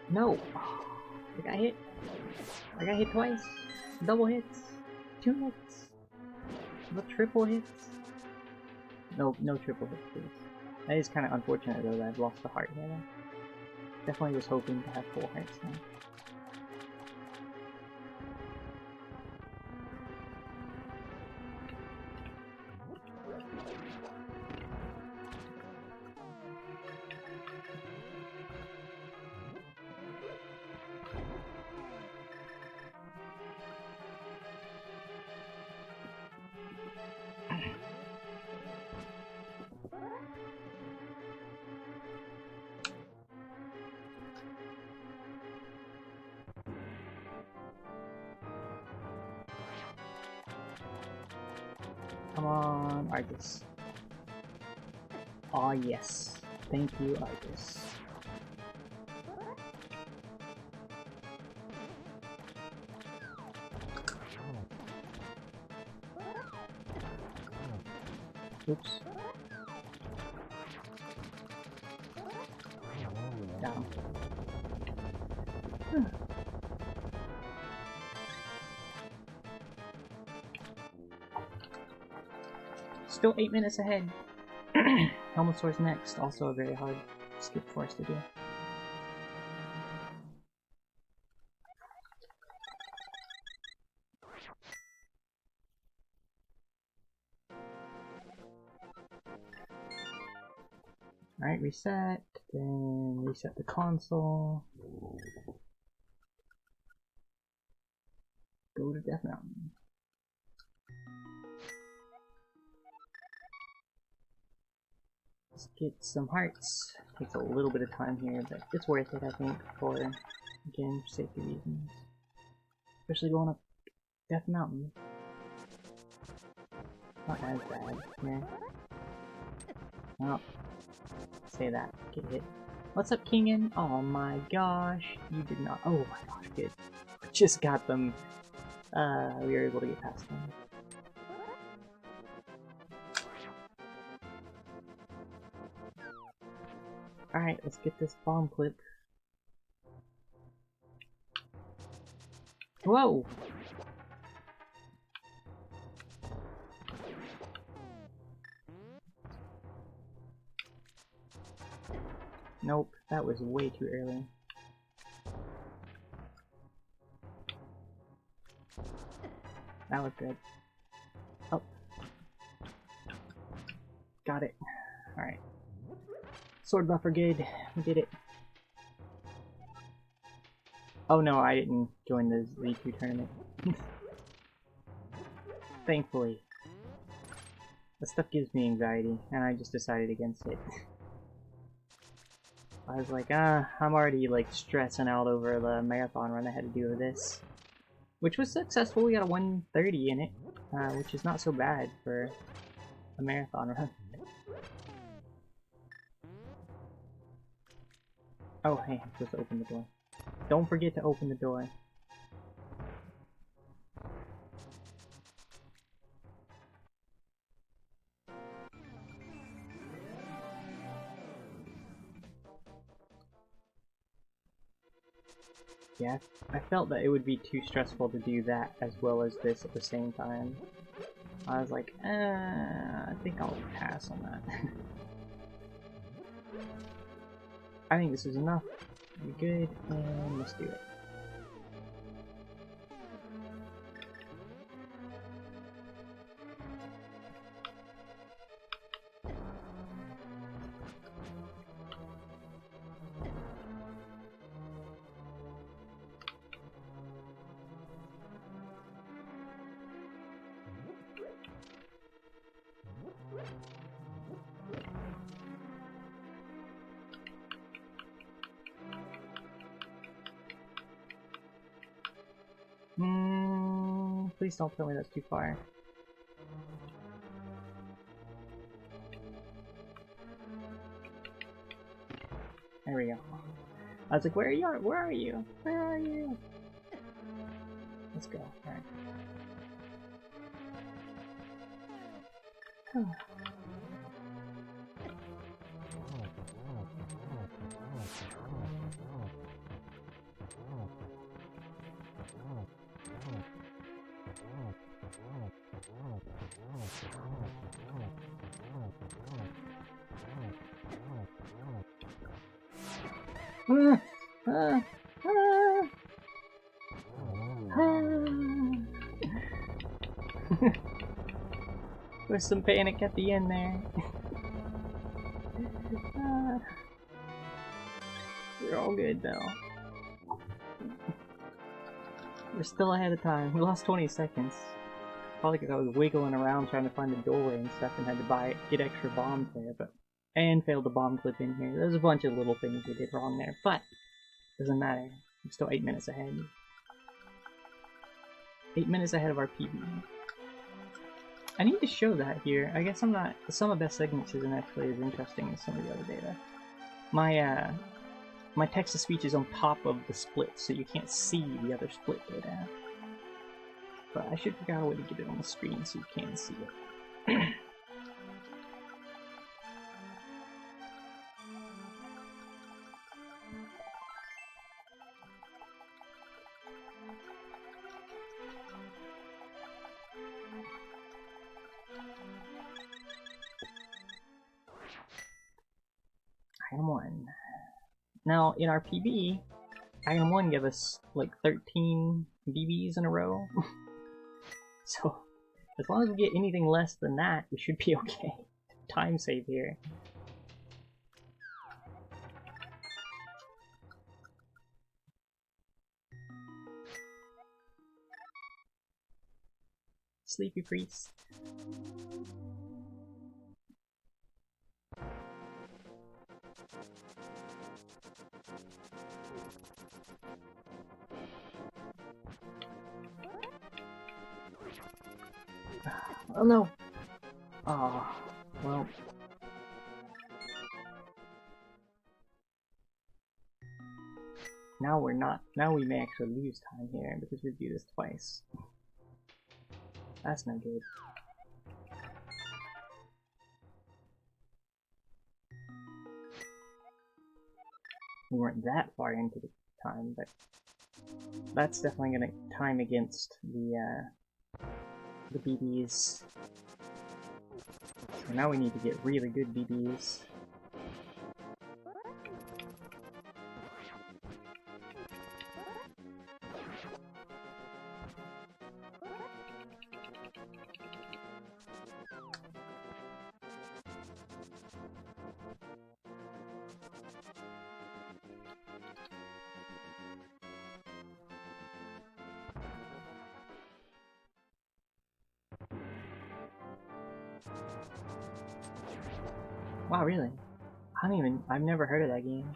No! I got hit. I got hit twice. Double hits. 2 hits. The triple hits. No triple hits, please. That is kind of unfortunate though that I've lost the heart here. Definitely was hoping to have full hearts now. Come on, Argus. Aw, yes. Thank you, Argus. Oops. Down. Still 8 minutes ahead. Helmet Source next, also a very hard skip for us to do. Alright, reset, then reset the console. Go to Death Mountain. Let's get some hearts. Takes a little bit of time here, but it's worth it, I think, for, again, safety reasons. Especially going up Death Mountain. Not as bad, yeah. Well, say that. Get hit. What's up, Kingen? Oh my gosh, you did not. Oh my gosh, good. Just got them. We were able to get past them. Alright, let's get this bomb clip. Whoa! Nope, that was way too early. That was good. Oh. Got it. Alright. Sword buffer good. We did it. Oh no, I didn't join the Z2 tournament. Thankfully. That stuff gives me anxiety, and I just decided against it. I was like, I'm already like stressing out over the marathon run I had to do with this. Which was successful, we got a 1:30 in it, which is not so bad for a marathon run. Oh hey, I'm supposed to open the door. Don't forget to open the door. Yeah, I felt that it would be too stressful to do that as well as this at the same time. I was like, I think I'll pass on that. I think this is enough. We're good, and let's do it. Please don't tell me that's too far. There we go. I was like, where are you? Where are you? Where are you? Let's go. Alright. There's some panic at the end there. We're all good though. We're still ahead of time. We lost 20 seconds. Probably because I was wiggling around trying to find a doorway and stuff and had to get extra bombs there, and failed the bomb clip in here. There's a bunch of little things we did wrong there, but doesn't matter. I'm still 8 minutes ahead. 8 minutes ahead of our PB. I need to show that here. I guess I'm not. The sum of best segments isn't actually as interesting as some of the other data. My text-to-speech is on top of the split, so you can't see the other split data. But I should figure out a way to get it on the screen so you can see it. Item 1. Now, in our PB, Item 1 gave us like 13 BBs in a row. So, as long as we get anything less than that, we should be okay. Time save here. Sleepy priest. Oh no! Ah, well. Now we're not. Now we may actually lose time here because we do this twice. That's no good. We weren't that far into the time, but that's definitely gonna time against the BBs. So now we need to get really good BBs. Wow, really? I've never heard of that game.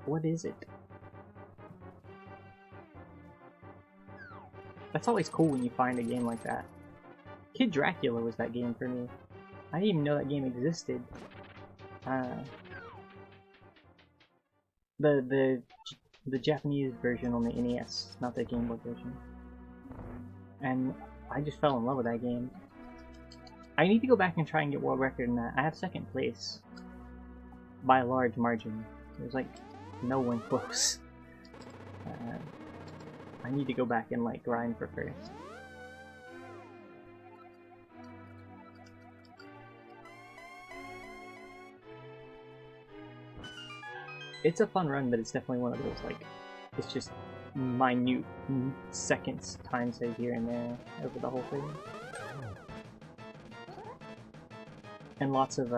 What is it? That's always cool when you find a game like that. Kid Dracula was that game for me. I didn't even know that game existed. The Japanese version on the NES, not the Game Boy version. And I just fell in love with that game. I need to go back and try and get world record in that. I have second place by a large margin. There's like no one close. I need to go back and like grind for first. It's a fun run, but it's definitely one of those like, it's just minute seconds time save here and there over the whole thing. And lots of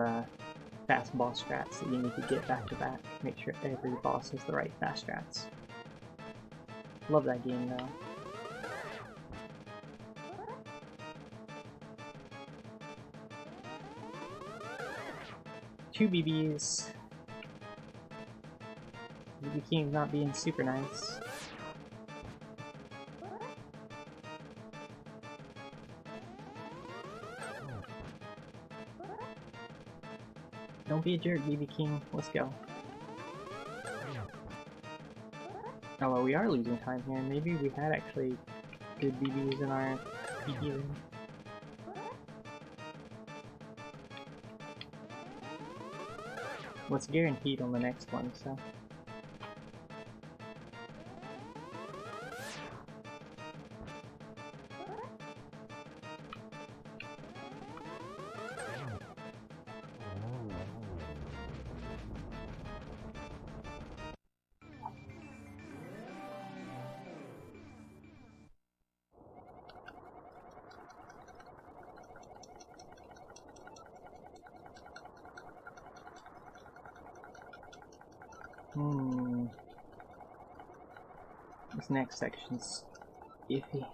fast boss strats that you need to get back to back. Make sure every boss has the right fast strats. Love that game though. Two BBs. BB King's not being super nice. Don't be a jerk, BB King. Let's go. Oh, well, we are losing time here. Maybe we had actually good BBs in our PP room. What's guaranteed on the next one, so. This next section's iffy.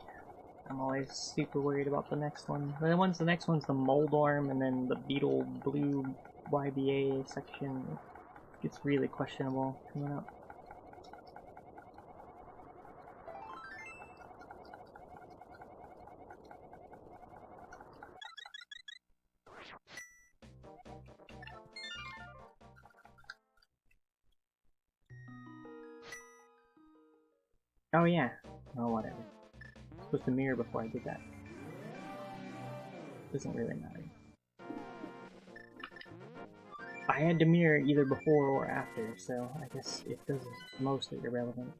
I'm always super worried about the next one. The next one's the Moldorm, and then the Beetle Blue YBA section. It's really questionable coming up. Oh yeah. Oh whatever. I was supposed to mirror before I did that. Doesn't really matter. I had to mirror either before or after, so I guess it doesn't mostly irrelevant.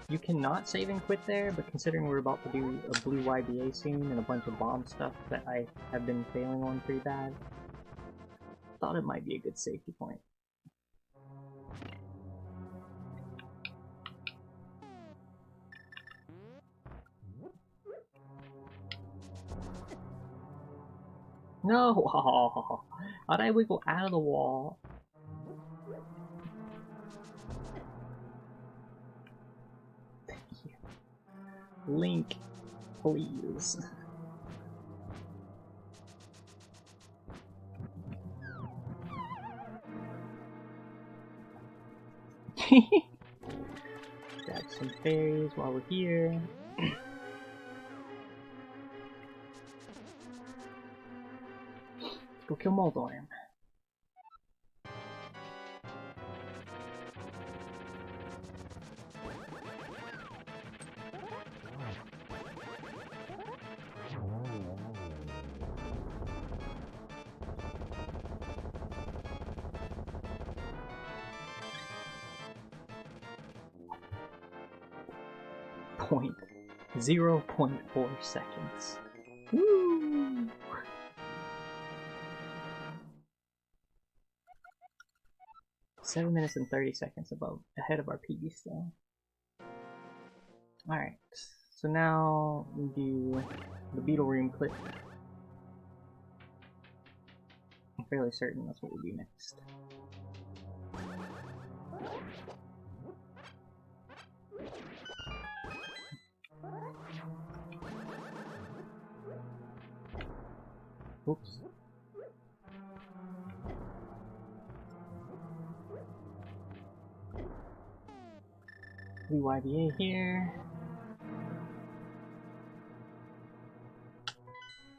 You cannot save and quit there, but considering we're about to do a blue YBA soon and a bunch of bomb stuff that I have been failing on pretty bad, thought it might be a good safety point. No! Oh, how'd I wiggle out of the wall? Link, please. Grab some fairies while we're here. Go kill Moldorm. Point 0.4 seconds. Woo! Seven minutes and 30 seconds ahead of our PB still. Alright, so now we do the Beetle Room clip. I'm fairly certain that's what we do next. Oops. Blue YBA here.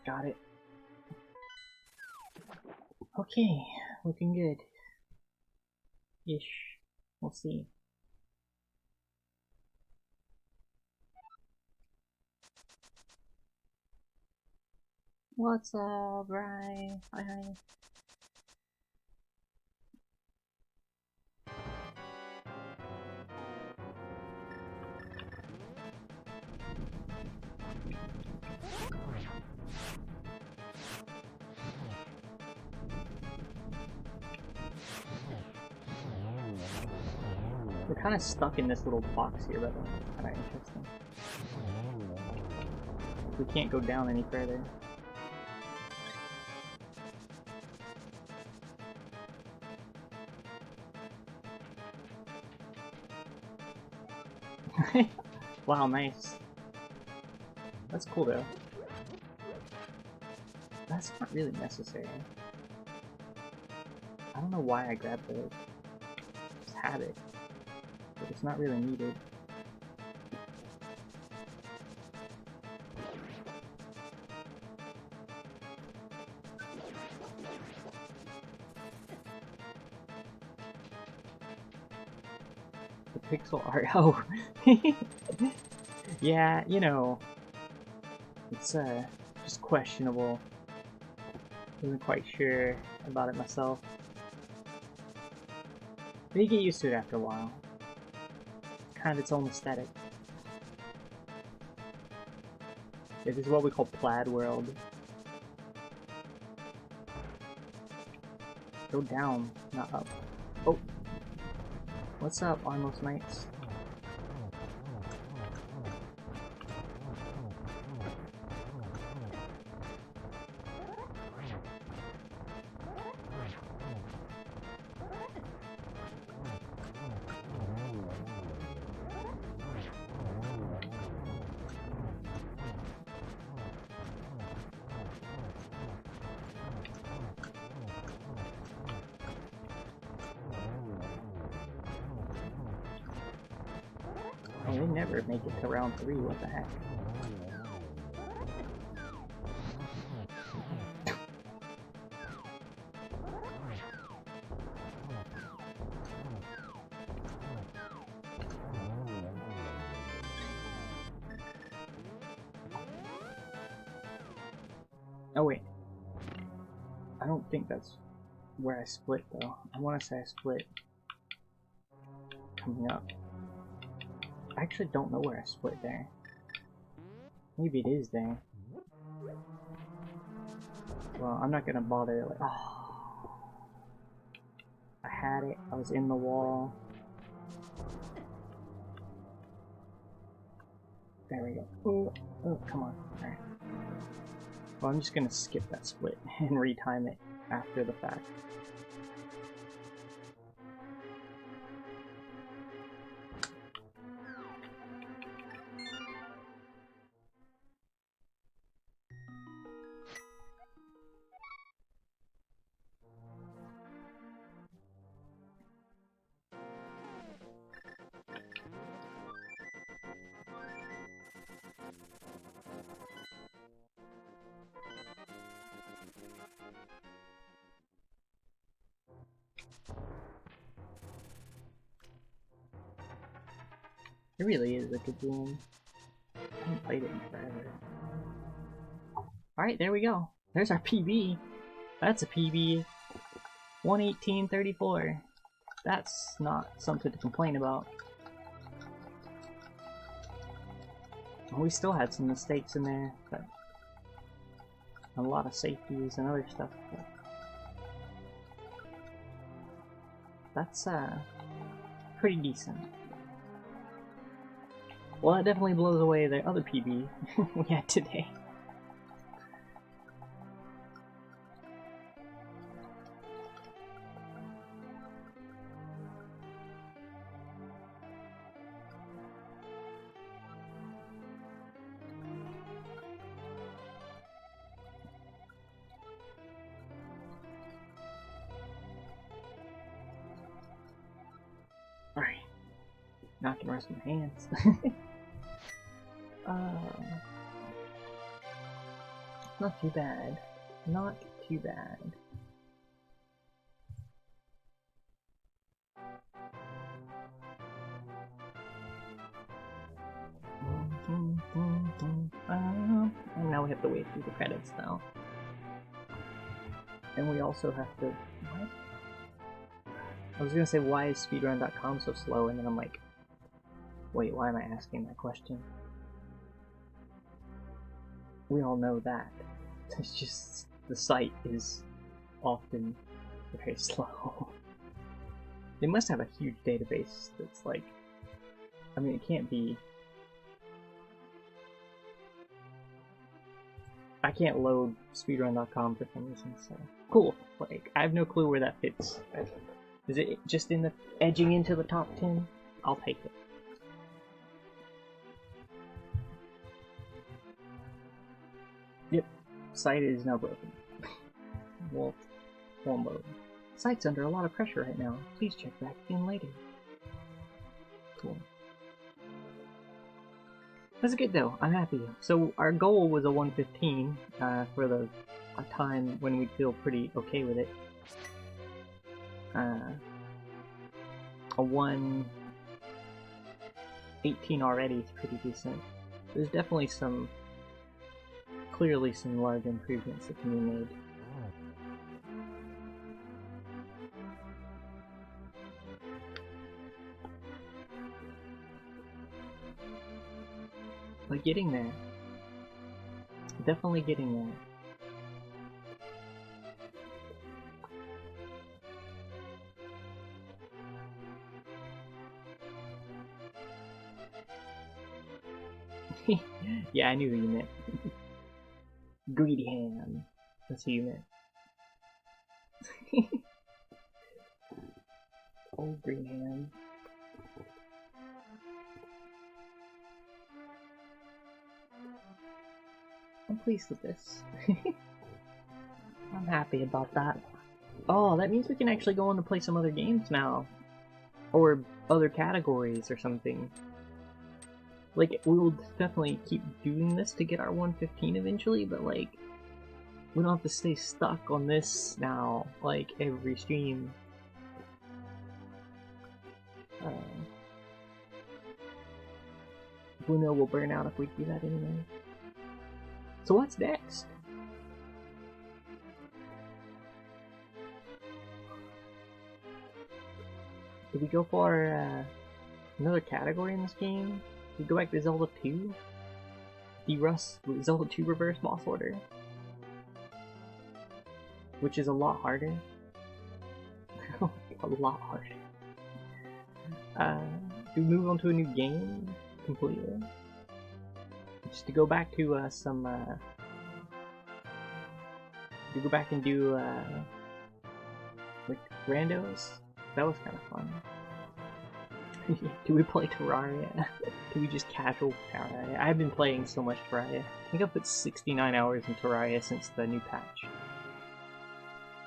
Got it. Okay, looking good. Ish. We'll see. What's up, Bri? Hi. We're kind of stuck in this little box here, but that's kind of interesting. We can't go down any further. Wow, nice. That's cool though. That's not really necessary. I don't know why I grabbed those. Just had it. But it's not really needed. The pixel art. Oh, yeah, you know, it's just questionable. Wasn't quite sure about it myself. But you get used to it after a while. Kind of its own aesthetic. This is what we call plaid world. Go down, not up. Oh! What's up, Armos Knights? Oh, they never make it to round 3, what the heck? Oh wait. I don't think that's where I split though. I want to say I split coming up. I actually don't know where I split there. Maybe it is there. Well, I'm not gonna bother, like, oh. I had it, I was in the wall. There we go. Oh, oh, come on. Alright. Well, I'm just gonna skip that split and retime it after the fact. It really is a good game. I haven't played it in forever. Alright, there we go. There's our PB. That's a PB. 1:18:34. That's not something to complain about. We still had some mistakes in there, but a lot of safeties and other stuff. But that's pretty decent. Well, that definitely blows away the other PB we had today. Alright. Not gonna rest my hands. Not too bad. Not too bad. And now we have to wait through the credits now. And we also have to... What? I was gonna say, why is speedrun.com so slow? And then I'm like, wait, why am I asking that question? We all know that. It's just, the site is often very slow. They must have a huge database that's like... I mean, it can't be... I can't load speedrun.com for some reason, so... Cool. Like, I have no clue where that fits. Is it just in the... edging into the top 10? I'll take it. Yep. Site is now broken. Well, won't load. Site's under a lot of pressure right now. Please check back in later. Cool. That's good though. I'm happy. So our goal was a 1:15 for the a time when we'd feel pretty okay with it. A 1:18 already is pretty decent. There's definitely clearly some large improvements that can be made. But getting there. Definitely getting there. Yeah, I knew who you meant. Greedy ham. That's who you meant. Old green ham. I'm pleased with this. I'm happy about that. Oh, that means we can actually go on to play some other games now. Or other categories or something. Like, we'll definitely keep doing this to get our 115 eventually, but like, we don't have to stay stuck on this now, like, every stream. Bruno will burn out if we do that anyway. So what's next? Did we go for another category in this game? Did we go back to Zelda 2? Zelda 2 reverse boss order? Which is a lot harder. A lot harder. Do we move on to a new game completely? Just to go back to to go back and do like randos. That was kind of fun. Do we play Terraria? Do we just casual Terraria? I've been playing so much Terraria. I think I've put 69 hours in Terraria since the new patch.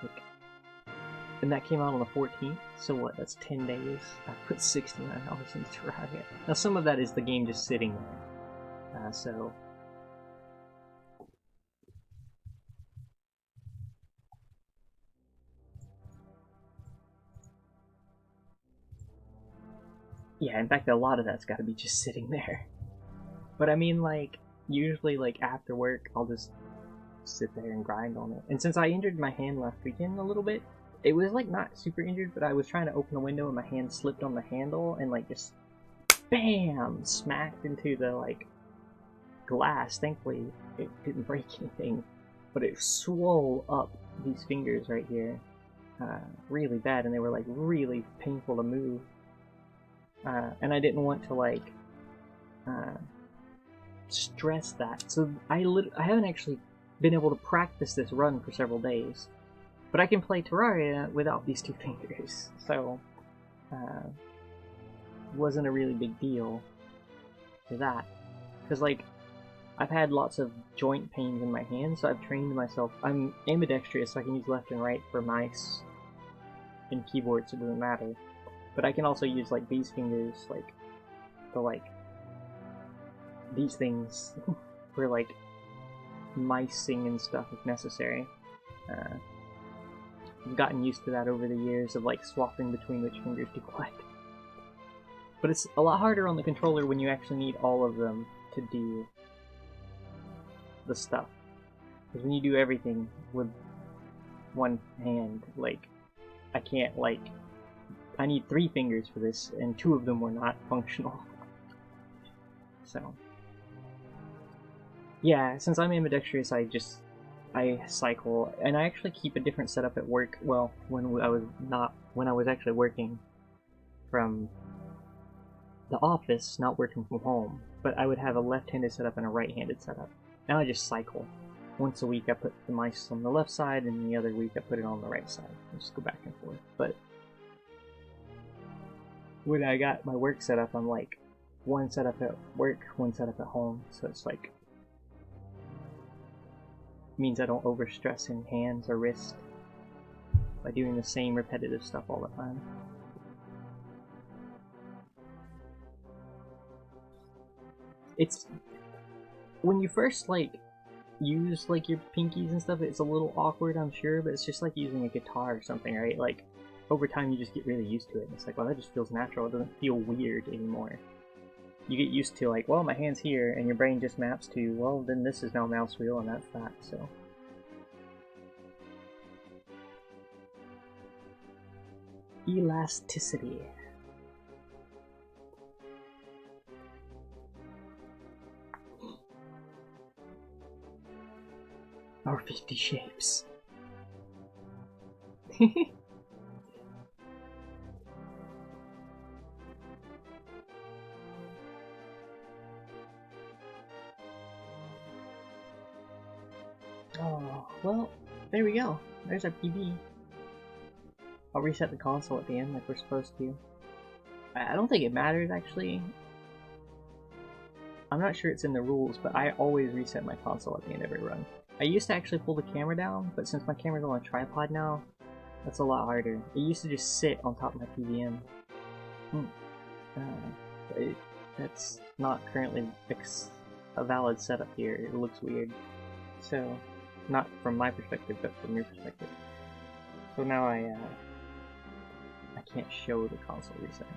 Like, and that came out on the 14th, so what, that's 10 days. I've put 69 hours in Terraria. Now some of that is the game just sitting there. So... yeah, in fact, a lot of that's gotta be just sitting there. But I mean, like, usually, like, after work, I'll just sit there and grind on it. And since I injured my hand last weekend a little bit, it was, like, not super injured, but I was trying to open a window and my hand slipped on the handle and, like, just BAM! Smacked into the, like, glass. Thankfully, it didn't break anything, but it swole up these fingers right here really bad, and they were, like, really painful to move. And I didn't want to, like, stress that. So I haven't actually been able to practice this run for several days. But I can play Terraria without these two fingers. So, it wasn't a really big deal for that. Because, like, I've had lots of joint pains in my hands, so I've trained myself. I'm ambidextrous, so I can use left and right for mice and keyboards, so it doesn't matter. But I can also use, like, these fingers, like, the, like, these things for, like, micing and stuff if necessary. I've gotten used to that over the years of, like, swapping between which fingers to what. But it's a lot harder on the controller when you actually need all of them to do the stuff. Because when you do everything with one hand, like, I can't, like... I need 3 fingers for this, and 2 of them were not functional. So... yeah, since I'm ambidextrous, I cycle, and I actually keep a different setup at work. Well, when I was actually working from the office, not working from home, but I would have a left-handed setup and a right-handed setup. Now I just cycle. Once a week I put the mice on the left side, and the other week I put it on the right side. I just go back and forth. But when I got my work setup, I'm like, one setup at work, one setup at home, so it's like, means I don't overstress in hands or wrist by doing the same repetitive stuff all the time. It's when you first, like, use like your pinkies and stuff, it's a little awkward, I'm sure, but it's just like using a guitar or something, right? Like, over time you just get really used to it, and it's like, well, that just feels natural, it doesn't feel weird anymore. You get used to like, well, my hand's here, and your brain just maps to, well, then this is now mouse wheel, and that's that, so. Elasticity. Our 50 shapes. Oh, well, there we go. There's our PB. I'll reset the console at the end like we're supposed to. I don't think it matters, actually. I'm not sure it's in the rules, but I always reset my console at the end of every run. I used to actually pull the camera down, but since my camera's on a tripod now, that's a lot harder. It used to just sit on top of my PVM. That's not currently a valid setup here. It looks weird. So, not from my perspective, but from your perspective. So now I can't show the console resetting.